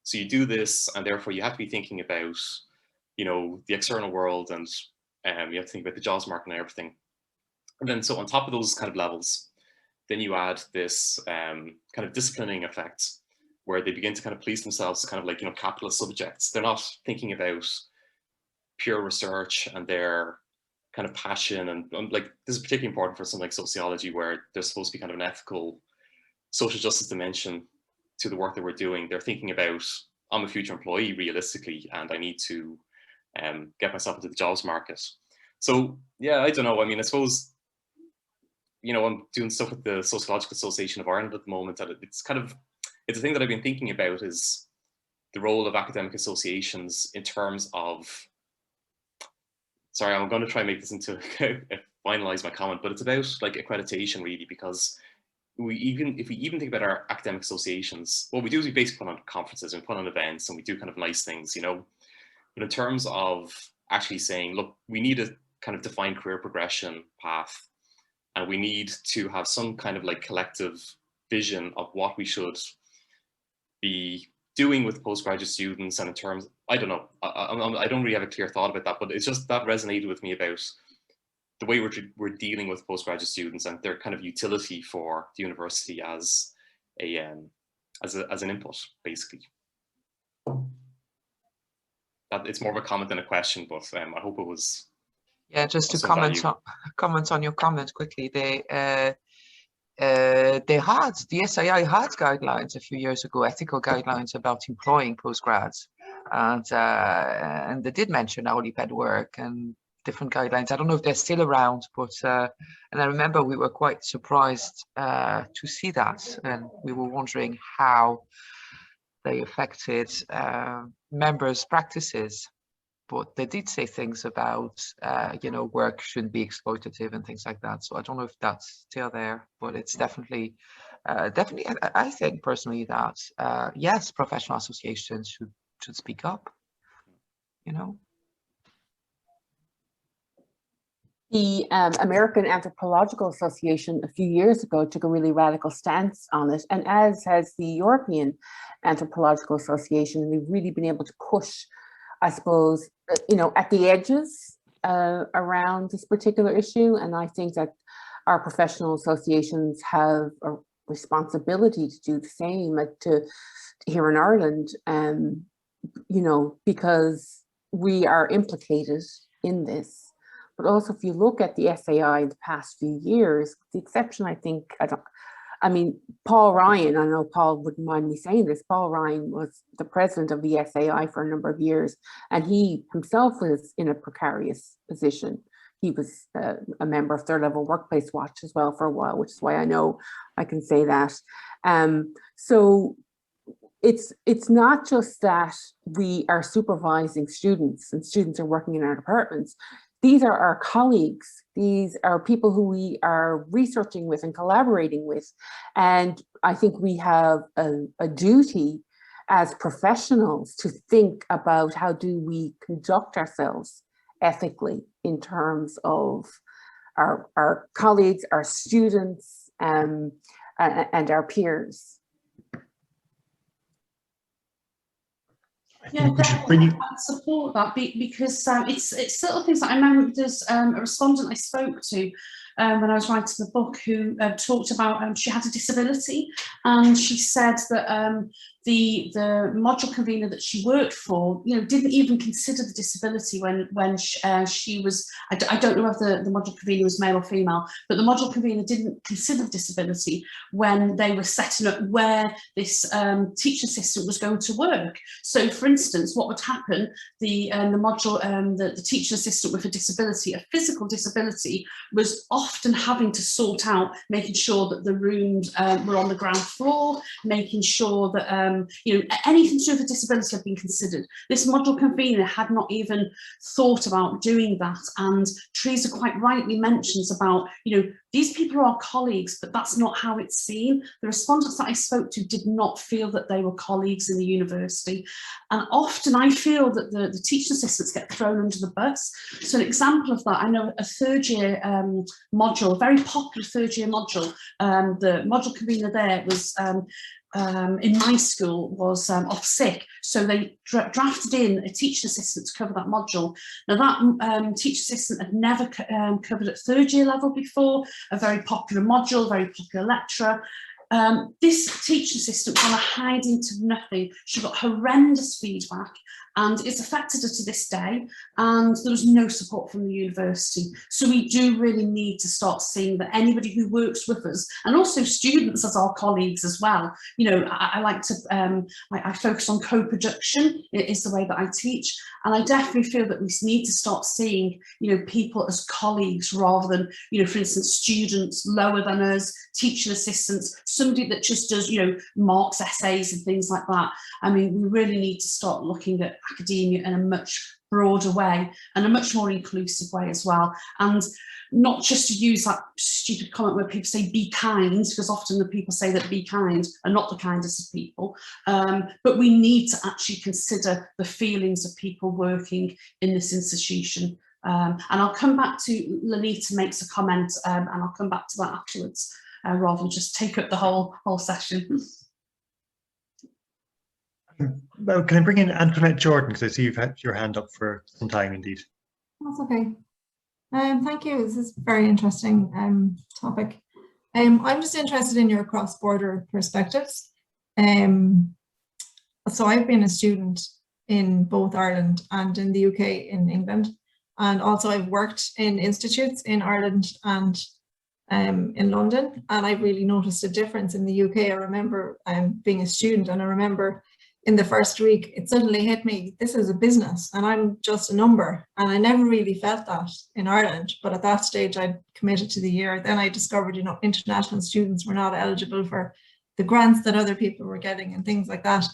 So you do this, and therefore you have to be thinking about, you know, the external world, and you have to think about the jobs market and everything. And then so on top of those kind of levels, then you add this kind of disciplining effect where they begin to kind of police themselves as kind of like, you know, capitalist subjects. They're not thinking about pure research and their kind of passion. And like, this is particularly important for something like sociology, where there's supposed to be kind of an ethical social justice dimension to the work that we're doing. They're thinking about, I'm a future employee realistically, and I need to get myself into the jobs market. So yeah, I don't know. I mean, I suppose, you know, I'm doing stuff with the Sociological Association of Ireland at the moment, and it's a thing that I've been thinking about, is the role of academic associations in terms of, sorry, I'm going to try and make this into finalize my comment, but it's about like accreditation really, because if we even think about our academic associations, what we do is we basically put on conferences and put on events and we do kind of nice things, you know. But in terms of actually saying, look, we need a kind of defined career progression path, and we need to have some kind of like collective vision of what we should be doing with postgraduate students. And in terms, I don't know, I don't really have a clear thought about that, but it's just that resonated with me about the way we're dealing with postgraduate students and their kind of utility for the university as an input, basically. That it's more of a comment than a question, but I hope it was. Yeah, just to comment on your comment quickly. The SII had guidelines a few years ago, ethical guidelines about employing postgrads, and they did mention hourly paid work and different guidelines. I don't know if they're still around, but and I remember we were quite surprised to see that, and we were wondering how they affected members' practices. But they did say things about, you know, work shouldn't be exploitative and things like that. So I don't know if that's still there, but it's definitely, I think personally that, yes, professional associations should speak up, you know. The American Anthropological Association a few years ago took a really radical stance on it, and as has the European Anthropological Association. We've really been able to push, I suppose, you know, at the edges around this particular issue. And I think that our professional associations have a responsibility to do the same here in Ireland, you know, because we are implicated in this. but also if you look at the SAI in the past few years, the exception, I think, I mean, Paul Ryan, I know Paul wouldn't mind me saying this, Paul Ryan was the president of the SAI for a number of years, and he himself was in a precarious position. He was a member of Third Level Workplace Watch as well for a while, which is why I know I can say that. So it's not just that we are supervising students and students are working in our departments. These are our colleagues. These are people who we are researching with and collaborating with. And I think we have a duty as professionals to think about how do we conduct ourselves ethically in terms of our colleagues, our students, and our peers. Yeah, definitely. I support that because it's little things that I remember. There's a respondent I spoke to when I was writing the book who talked about she had a disability, and she said that the module convener that she worked for, didn't even consider the disability when she was. I don't know if the module convener was male or female, but the module convener didn't consider the disability when they were setting up where this teaching assistant was going to work. So, for instance, what would happen? The teaching assistant with a disability, a physical disability, was often having to sort out making sure that the rooms were on the ground floor, making sure that anything to do with a disability had been considered. This module convener had not even thought about doing that, and Teresa quite rightly mentions about these people are our colleagues, but that's not how it's seen. The respondents that I spoke to did not feel that they were colleagues in the university, and often I feel that the teaching assistants get thrown under the bus. So an example of that, I know a third year module, a very popular third year module, the module convener there was in my school was off sick, so they drafted in a teaching assistant to cover that module. Now that teaching assistant had never covered at third year level before, a very popular module, very popular lecturer. This teaching assistant was on a hiding to nothing. She got horrendous feedback, and it's affected her to this day, and there was no support from the university. So we do really need to start seeing that anybody who works with us, and also students as our colleagues as well, I like to, I focus on co-production, is the way that I teach, and I definitely feel that we need to start seeing, people as colleagues rather than, for instance, students lower than us, teaching assistants, somebody that just does, marks essays and things like that. I mean, we really need to start looking at academia in a much broader way and a much more inclusive way as well, and not just to use that stupid comment where people say be kind, because often the people say that be kind are not the kindest of people, but we need to actually consider the feelings of people working in this institution. And I'll come back to Lanita makes a comment, and I'll come back to that afterwards, rather than just take up the whole session. Well, can I bring in Antoinette Jordan, because I see you've had your hand up for some time indeed. That's okay. Thank you. This is a very interesting topic. I'm just interested in your cross-border perspectives. So I've been a student in both Ireland and in the UK in England, and also I've worked in institutes in Ireland and in London, and I really noticed a difference in the UK. I remember being a student, and I remember in the first week, it suddenly hit me, this is a business and I'm just a number. And I never really felt that in Ireland, but at that stage I'd committed to the year. Then I discovered, international students were not eligible for the grants that other people were getting and things like that.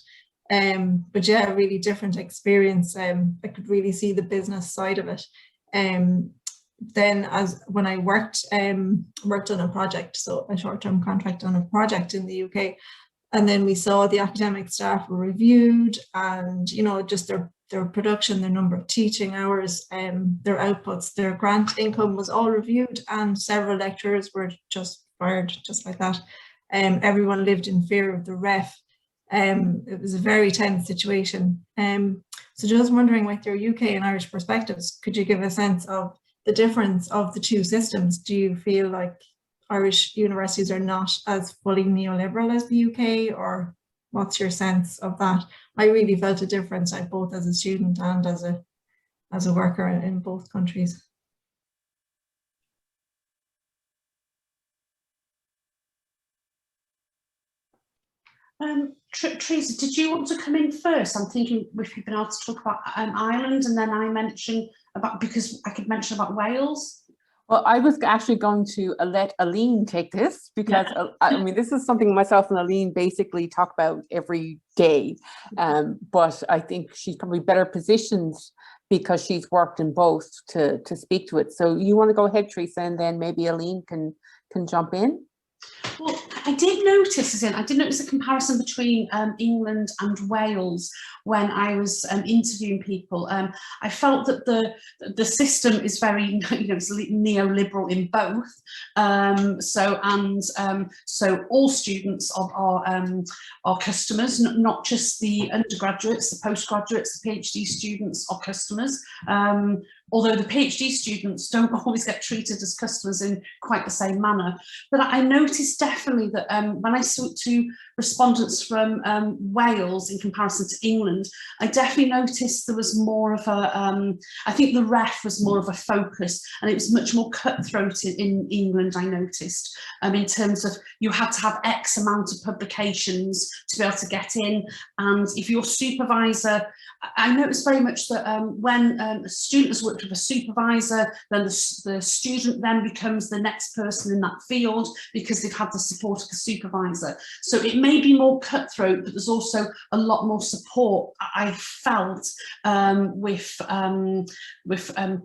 But yeah, a really different experience. I could really see the business side of it. Then when I worked on a project, so a short-term contract on a project in the UK, and then we saw the academic staff were reviewed, and just their production, their number of teaching hours, their outputs, their grant income was all reviewed, and several lecturers were just fired just like that. Everyone lived in fear of the ref. It was a very tense situation. So just wondering, with your UK and Irish perspectives, could you give a sense of the difference of the two systems? Do you feel like Irish universities are not as fully neoliberal as the UK, or what's your sense of that? I really felt a difference, both as a student and as a worker in both countries. Teresa, did you want to come in first? I'm thinking if you've been able to talk about Ireland, and then I mention about, because I could mention about Wales. Well, I was actually going to let Aline take this, because I mean, this is something myself and Aline basically talk about every day. But I think she's probably better positioned because she's worked in both to speak to it. So you want to go ahead, Teresa, and then maybe Aline can jump in? Well, I did notice a comparison between England and Wales when I was interviewing people. I felt that the system is very, it's neoliberal in both. So all students are customers, not just the undergraduates, the postgraduates, the PhD students are customers. Although the PhD students don't always get treated as customers in quite the same manner. But I noticed definitely that when I spoke to respondents from Wales in comparison to England, I definitely noticed there was more of a, I think the ref was more of a focus, and it was much more cutthroat in England, I noticed, in terms of you had to have X amount of publications to be able to get in. And if your supervisor, I noticed very much that when a student has worked with a supervisor, then the student then becomes the next person in that field because they've had the support of the supervisor. So it may be more cutthroat, but there's also a lot more support I felt with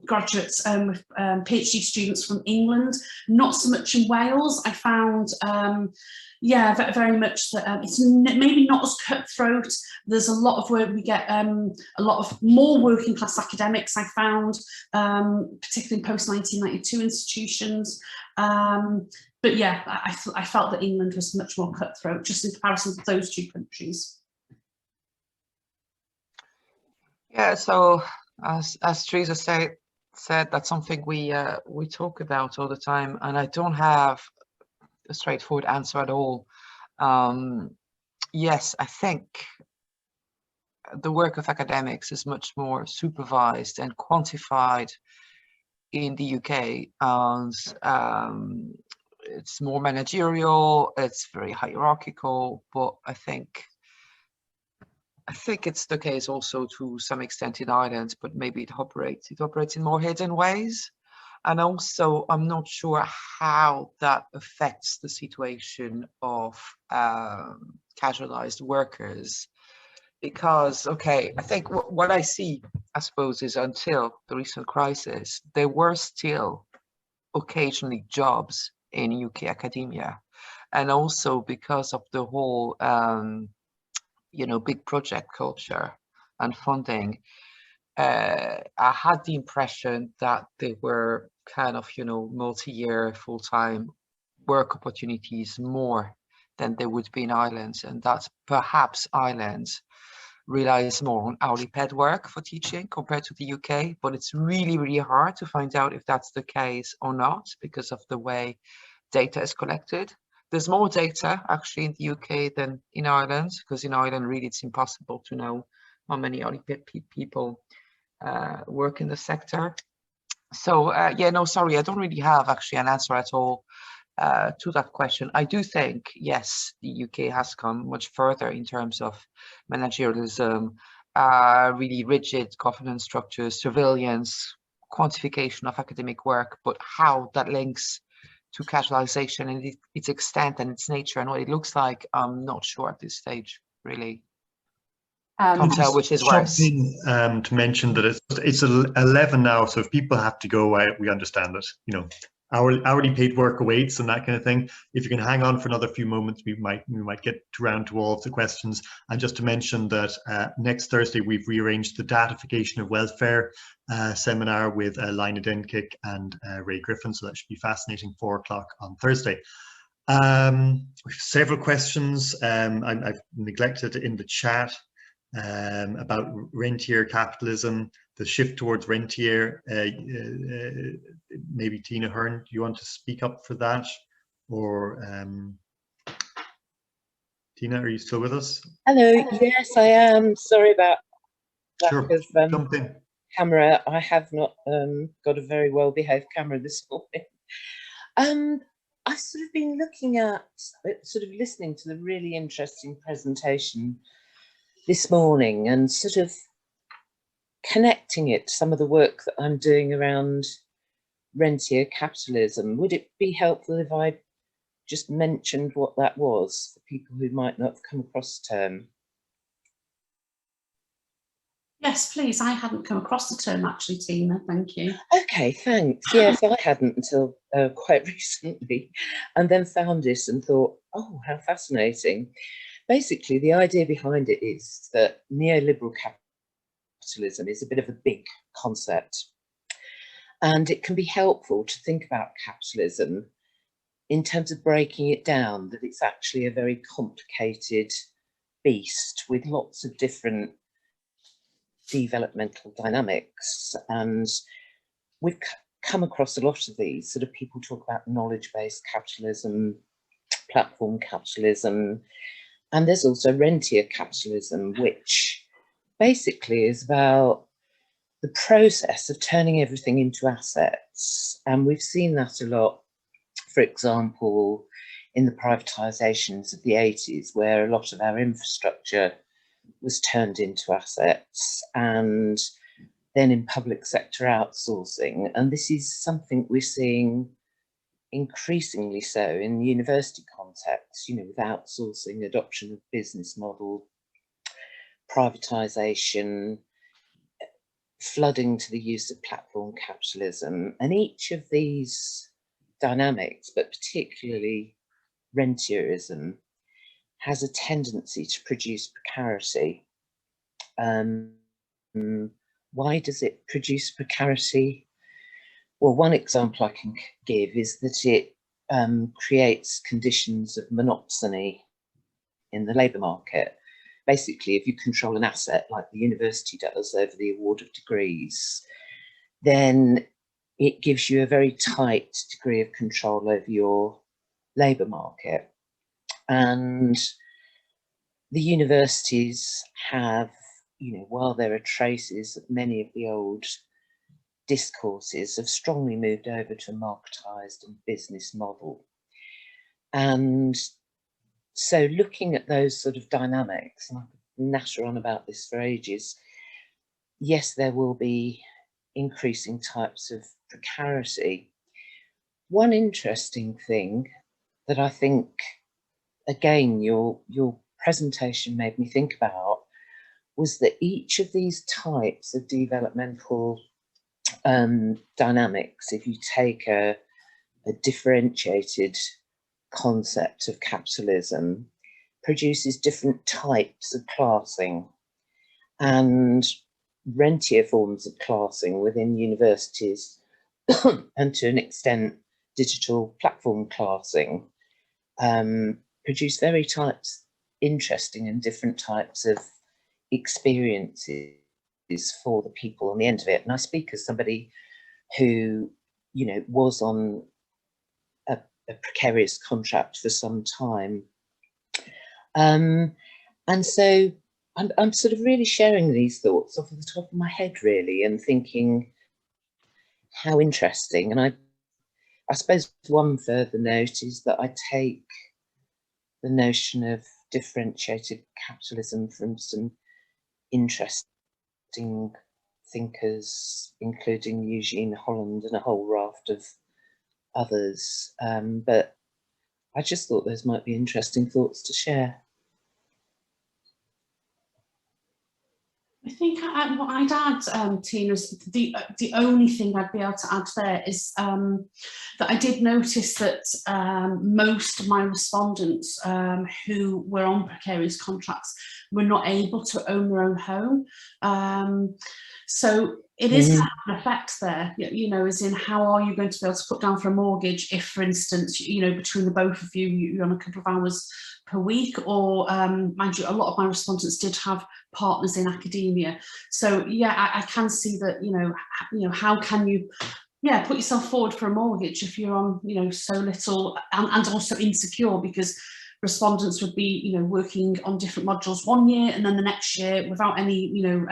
graduates, with PhD students from England. Not so much in Wales. I found yeah, very much that it's maybe not as cutthroat. There's a lot of work, we get a lot of more working class academics, I found, particularly post-1992 institutions. But yeah, I felt that England was much more cutthroat, just in comparison to those two countries. Yeah, so as Teresa said, that's something we talk about all the time, and I don't have a straightforward answer at all. Yes, I think the work of academics is much more supervised and quantified in the UK, and it's more managerial, it's very hierarchical, but I think it's the case also to some extent in Ireland, but maybe it operates in more hidden ways. And also, I'm not sure how that affects the situation of casualized workers, because, okay, I think what I see, I suppose, is until the recent crisis, there were still occasionally jobs in UK academia. And also because of the whole, big project culture and funding, I had the impression that they were kind of, multi-year, full-time work opportunities more than they would be in Ireland, and that perhaps Ireland relies more on hourly paid work for teaching compared to the UK, but it's really, really hard to find out if that's the case or not because of the way data is collected. There's more data actually in the UK than in Ireland, because in Ireland really it's impossible to know how many hourly paid people work in the sector. So yeah, no, sorry, I don't really have actually an answer at all to that question. I do think, yes, the UK has come much further in terms of managerialism, really rigid governance structures, surveillance, quantification of academic work, but how that links to casualization and its extent and its nature and what it looks like, I'm not sure at this stage, really. Can't tell which is worse. To mention that it's 11 now, so if people have to go, we understand it. Hourly paid work awaits and that kind of thing. If you can hang on for another few moments, we might get around to all of the questions. And just to mention that next Thursday we've rearranged the datification of welfare seminar with Aline Denkick and Ray Griffin, so that should be fascinating. 4 o'clock on Thursday. We have several questions. I've neglected in the chat about rentier capitalism, the shift towards rentier. Maybe Tina Hearn, do you want to speak up for that? Or Tina, are you still with us? Hello, yes, I am. Sorry about that. Sure, jump in. Camera. I have not got a very well behaved camera this morning. I've sort of been looking at, sort of listening to the really interesting presentation this morning and sort of connecting it to some of the work that I'm doing around rentier capitalism. Would it be helpful if I just mentioned what that was for people who might not have come across the term? Yes, please. I hadn't come across the term actually, Tina. Thank you. Okay, thanks. Yes, I hadn't until quite recently, and then found it and thought, oh, how fascinating. Basically, the idea behind it is that neoliberal capitalism is a bit of a big concept, and it can be helpful to think about capitalism in terms of breaking it down, that it's actually a very complicated beast with lots of different developmental dynamics. And we've come across a lot of these. Sort of people talk about knowledge-based capitalism, platform capitalism, and there's also rentier capitalism, which basically is about the process of turning everything into assets. And we've seen that a lot, for example, in the privatizations of the 80s, where a lot of our infrastructure was turned into assets, and then in public sector outsourcing. And this is something we're seeing increasingly so in the university context, you know, with outsourcing, adoption of business model, privatization, flooding to the use of platform capitalism. And each of these dynamics, but particularly rentierism, has a tendency to produce precarity. Why does it produce precarity? Well, one example I can give is that it creates conditions of monopsony in the labour market. Basically, if you control an asset like the university does over the award of degrees, then it gives you a very tight degree of control over your labour market. And the universities have, you know, while there are traces of many of the old discourses, have strongly moved over to a marketized and business model. And so looking at those sort of dynamics, and I could natter on about this for ages, yes, there will be increasing types of precarity. One interesting thing that I think, again, your presentation made me think about was that each of these types of developmental dynamics, if you take a differentiated concept of capitalism, produces different types of classing, and rentier forms of classing within universities and to an extent digital platform classing produce very interesting and different types of experiences for the people on the end of it. And I speak as somebody who, you know, was on a precarious contract for some time. And so I'm sort of really sharing these thoughts off the top of my head, really, and thinking how interesting. And I suppose one further note is that I take the notion of differentiated capitalism from some interesting thinkers, including Eugene Holland and a whole raft of others. But I just thought those might be interesting thoughts to share. I think what I'd add, Tina, is the only thing I'd be able to add there is that I did notice that most of my respondents who were on precarious contracts were not able to own their own home. So it is going to have an effect there, you know, as in how are you going to be able to put down for a mortgage if, for instance, you know, between the both of you, you're on a couple of hours per week, or mind you, a lot of my respondents did have partners in academia. So yeah, I can see that, you know, how can you put yourself forward for a mortgage if you're on, you know, so little, and also insecure, because respondents would be, you know, working on different modules one year and then the next year without any, you know,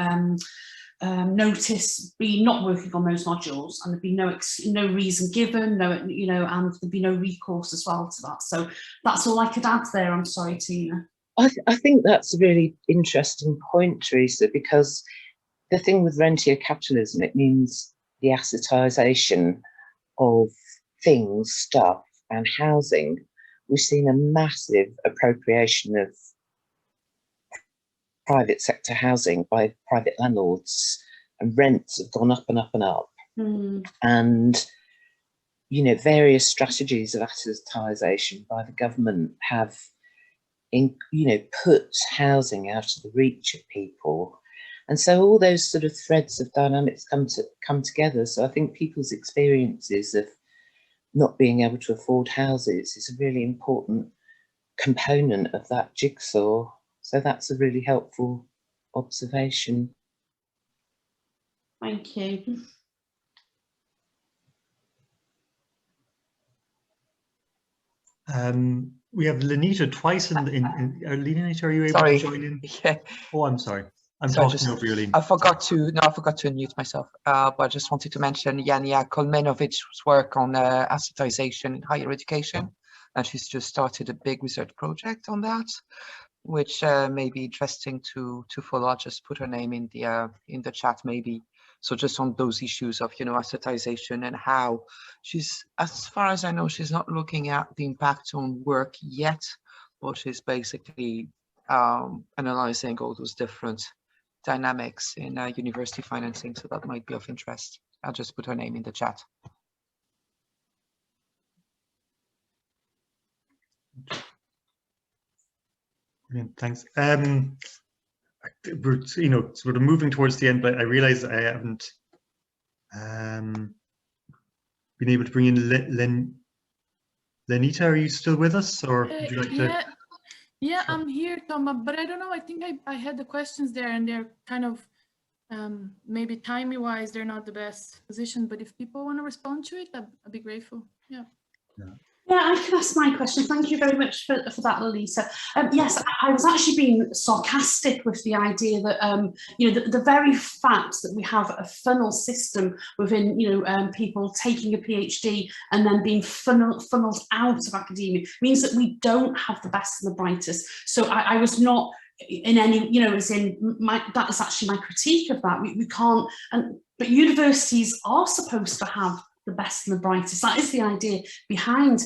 notice be not working on those modules, and there'd be no reason given, and there'd be no recourse as well to that. So that's all I could add there. I'm sorry, Tina. I think that's a really interesting point, Teresa, because the thing with rentier capitalism, it means the assetization of things, stuff, and housing. We've seen a massive appropriation of private sector housing by private landlords, and rents have gone up and up and up. And, various strategies of assetization by the government have, put housing out of the reach of people. And so all those sort of threads of dynamics come together. So I think people's experiences of not being able to afford houses is a really important component of that jigsaw. So that's a really helpful observation. Thank you. We have Lenita twice Lenita, are you able to join in? Yeah. Oh, I'm sorry. I'm talking over you, Aline. I forgot to unmute myself, but I just wanted to mention Yania Kolmenovic's work on assetization in higher education, and she's just started a big research project on that, which may be interesting to follow. I'll just put her name in the chat maybe. So just on those issues of assetization, and how she's, as far as I know, she's not looking at the impact on work yet, but she's basically analyzing all those different dynamics in university financing. So that might be of interest. I'll just put her name in the chat. Brilliant, thanks. We're sort of moving towards the end, but I realize I haven't been able to bring in Lenita. Are you still with us, or would you like to? Yeah, I'm here, Tom, but I don't know. I think I had the questions there, and they're kind of maybe timey-wise, they're not the best position, but if people want to respond to it, I'd be grateful. Yeah. Yeah, I can ask my question. Thank you very much for that, Lisa. Yes, I was actually being sarcastic with the idea that, the very fact that we have a funnel system within, people taking a PhD and then being funneled out of academia means that we don't have the best and the brightest. So I was not in any, that is actually my critique of that. We can't, but universities are supposed to have the best and the brightest. That is the idea behind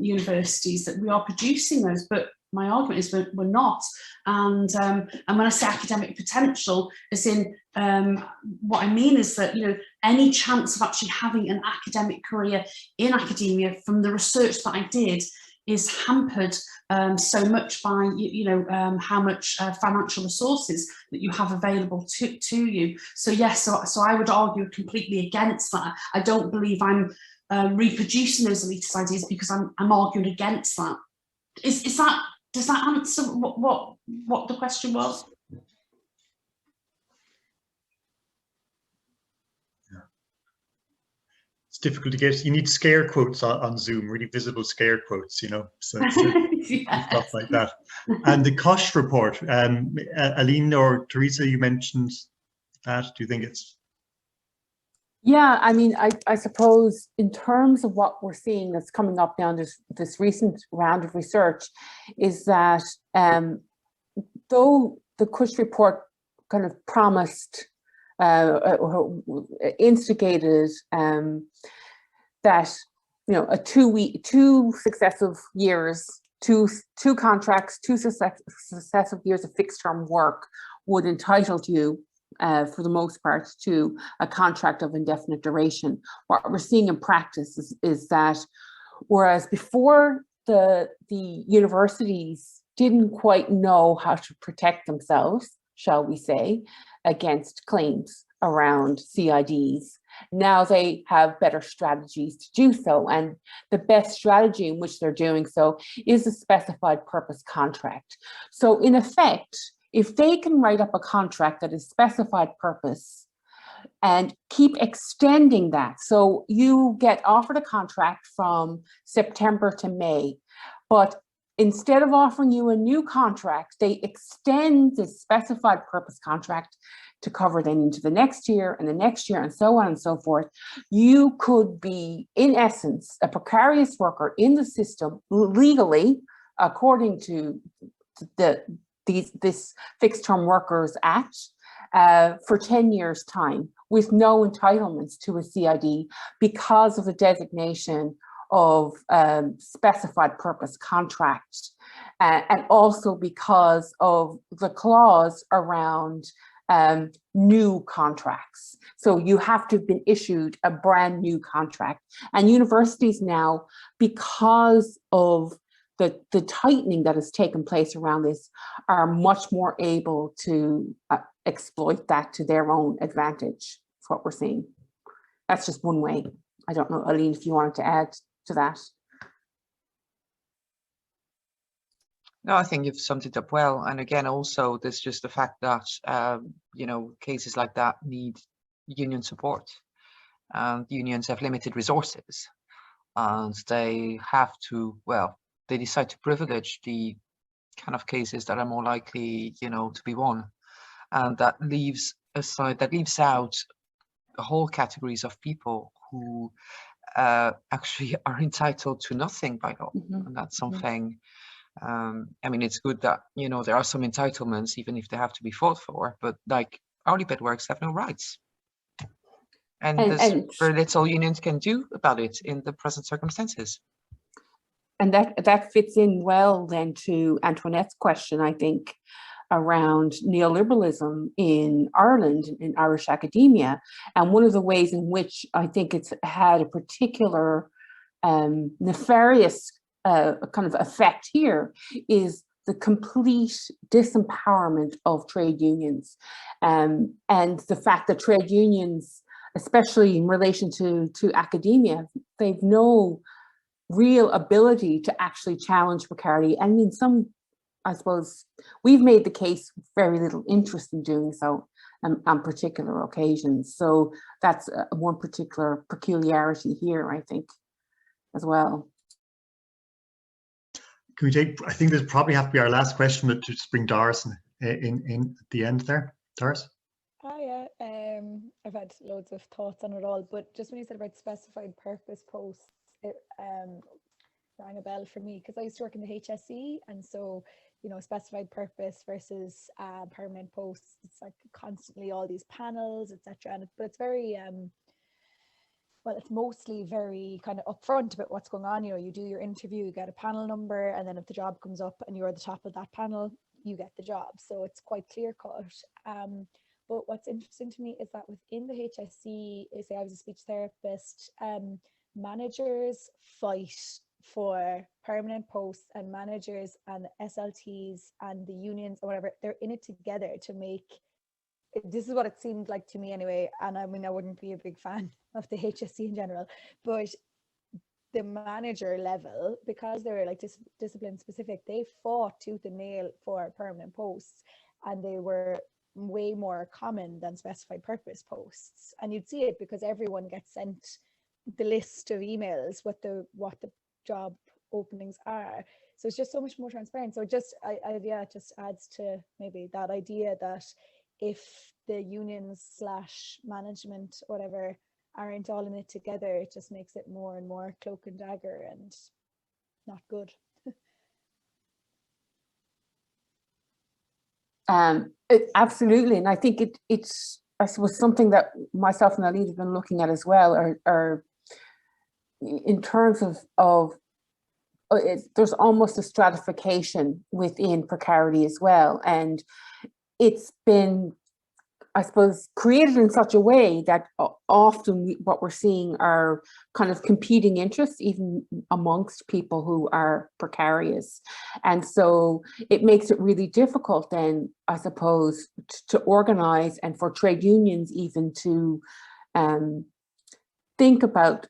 universities, that we are producing those, but my argument is we're not. And when I say academic potential, as in what I mean is that any chance of actually having an academic career in academia from the research that I did is hampered so much by how much financial resources that you have available to you. So yes, so I would argue completely against that. I don't believe I'm reproducing those elitist ideas, because I'm arguing against that. Does that answer what the question was? It's difficult to get. You need scare quotes on Zoom, really visible scare quotes, so Yes. Stuff like that. And the cost report, Aline or Teresa, you mentioned that. Do you think it's? Yeah, I mean, I suppose in terms of what we're seeing that's coming up now in this recent round of research is that though the cost report kind of promised instigated that two successive years, two contracts, two successive years of fixed term work would entitle you for the most part to a contract of indefinite duration. What we're seeing in practice is that whereas before the universities didn't quite know how to protect themselves, shall we say, against claims around CIDs. Now they have better strategies to do so. And the best strategy in which they're doing so is a specified purpose contract. So in effect, if they can write up a contract that is specified purpose and keep extending that, so you get offered a contract from September to May, but instead of offering you a new contract, they extend the specified purpose contract to cover then into the next year and the next year and so on and so forth, you could be, in essence, a precarious worker in the system legally, according to this Fixed Term Workers Act, for 10 years' time, with no entitlements to a CID because of the designation of specified purpose contract, and also because of the clause around new contracts. So you have to have been issued a brand new contract. And universities now, because of the tightening that has taken place around this, are much more able to exploit that to their own advantage. That's what we're seeing. That's just one way. I don't know, Aline, if you wanted to add to that. No, I think you've summed it up well. And again, also, there's just the fact that, you know, cases like that need union support. And unions have limited resources. And they have to, well, they decide to privilege the kind of cases that are more likely, you know, to be won. And that leaves out whole categories of people who actually are entitled to nothing by law. Mm-hmm. And that's something, I mean, it's good that, you know, there are some entitlements, even if they have to be fought for, but like hourly paid workers have no rights. And there's very little unions can do about it in the present circumstances. And that fits in well then to Antoinette's question, I think, around neoliberalism in Ireland, in Irish academia. And one of the ways in which I think it's had a particular nefarious kind of effect here is the complete disempowerment of trade unions, and the fact that trade unions, especially in relation to academia, they've no real ability to actually challenge precarity. And in some, I suppose, we've made the case with very little interest in doing so on particular occasions. So that's one particular peculiarity here, I think, as well. Can we take, I think this probably have to be our last question, but to just bring Doris in at the end there. Doris? Oh yeah, I've had loads of thoughts on it all, but just when you said about specified purpose posts, it rang a bell for me, because I used to work in the HSE, and so, you know, specified purpose versus permanent posts, it's like constantly all these panels, etc. But it's very well, it's mostly very kind of upfront about what's going on. You know, you do your interview, you get a panel number, and then if the job comes up and you're at the top of that panel, you get the job. So it's quite clear cut. But what's interesting to me is that within the HSE, say I was a speech therapist, managers fight for permanent posts, and managers and SLTs and the unions or whatever, they're in it together to make, this is what it seemed like to me anyway, and I mean, I wouldn't be a big fan of the HSE in general, but the manager level, because they're like discipline specific, they fought tooth and nail for permanent posts, and they were way more common than specified purpose posts. And you'd see it because everyone gets sent the list of emails what the job openings are. So it's just so much more transparent. So it just yeah, it just adds to maybe that idea that if the unions / management, whatever, aren't all in it together, it just makes it more and more cloak and dagger and not good. Absolutely, and I think it's I suppose something that myself and Aline have been looking at as well, are in terms of there's almost a stratification within precarity as well, and it's been, I suppose, created in such a way that often what we're seeing are kind of competing interests, even amongst people who are precarious. And so it makes it really difficult then, I suppose, to organize, and for trade unions even to think about,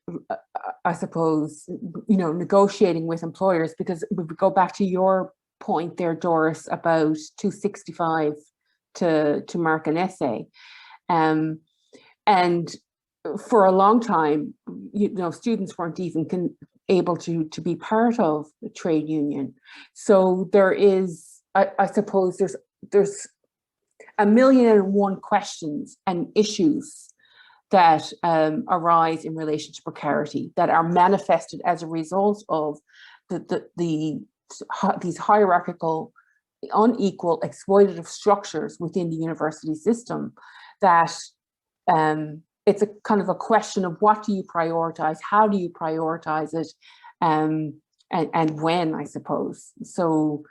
I suppose, you know, negotiating with employers, because we would go back to your point there, Doris, about 265 to mark an essay. And for a long time, you know, students weren't even able to be part of the trade union. So there is, I suppose, there's 1,000,001 questions and issues that arise in relation to precarity, that are manifested as a result of these hierarchical, unequal, exploitative structures within the university system, that it's a kind of a question of what do you prioritize, how do you prioritize it, and when, I suppose. So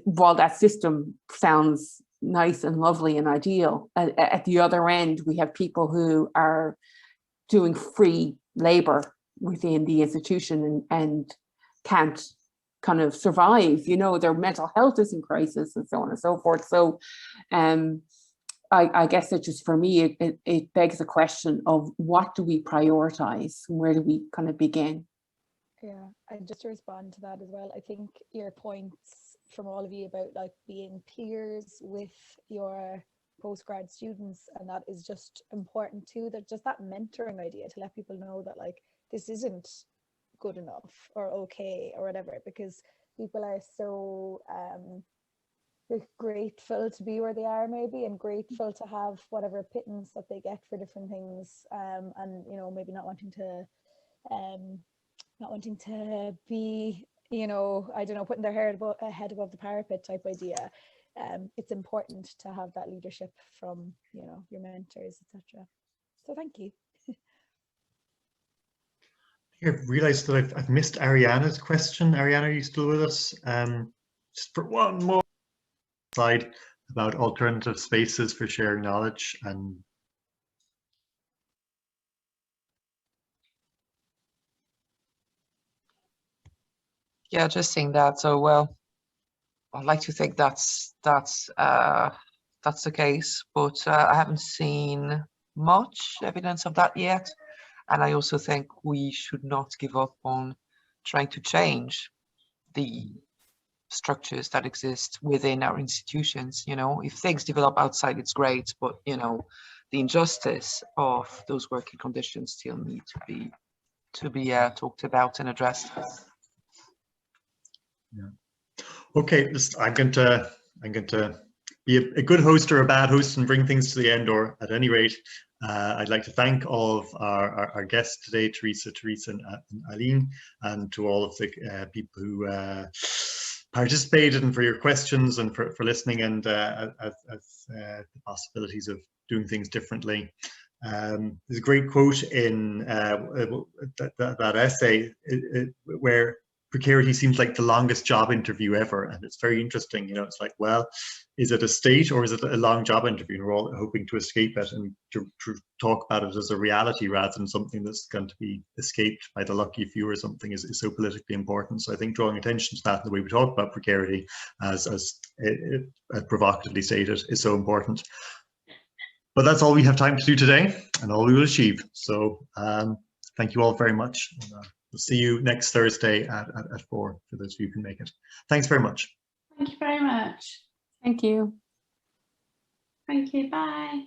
while that system sounds nice and lovely and ideal, at the other end, we have people who are doing free labor within the institution and can't kind of survive, you know, their mental health is in crisis and so on and so forth. So I guess that just for me, it begs the question of what do we prioritize? Where do we kind of begin? Yeah, and just to respond to that as well, I think your points from all of you about like being peers with your postgrad students, and that is just important too, that just that mentoring idea to let people know that like this isn't good enough or okay or whatever, because people are so grateful to be where they are maybe, and grateful to have whatever pittance that they get for different things, and you know, maybe not wanting to be, you know, I don't know, putting their head above the parapet type idea. It's important to have that leadership from, you know, your mentors, etc. So thank you. I've realized that I've missed Ariana's question. Ariana, are you still with us? Just for one more slide about alternative spaces for sharing knowledge. And yeah, just saying that. So well, I'd like to think that's the case, but I haven't seen much evidence of that yet. And I also think we should not give up on trying to change the structures that exist within our institutions. You know, if things develop outside, it's great, but you know, the injustice of those working conditions still need to be talked about and addressed. yeah. Okay, I'm going to be a good host or a bad host and bring things to the end, or at any rate, I'd like to thank all of our guests today, Teresa, and Aline, and to all of the people who participated, and for your questions, and for listening, and the possibilities of doing things differently. There's a great quote in that essay where precarity seems like the longest job interview ever, and it's very interesting. You know, it's like, well, is it a state or is it a long job interview? And we're all hoping to escape it and to talk about it as a reality rather than something that's going to be escaped by the lucky few or something is so politically important. So I think drawing attention to that and the way we talk about precarity, as provocatively stated, is so important. But that's all we have time to do today, and all we will achieve. So thank you all very much. We'll see you next Thursday at 4 for those of you who can make it. Thanks very much. Thank you very much. Thank you. Thank you. Bye.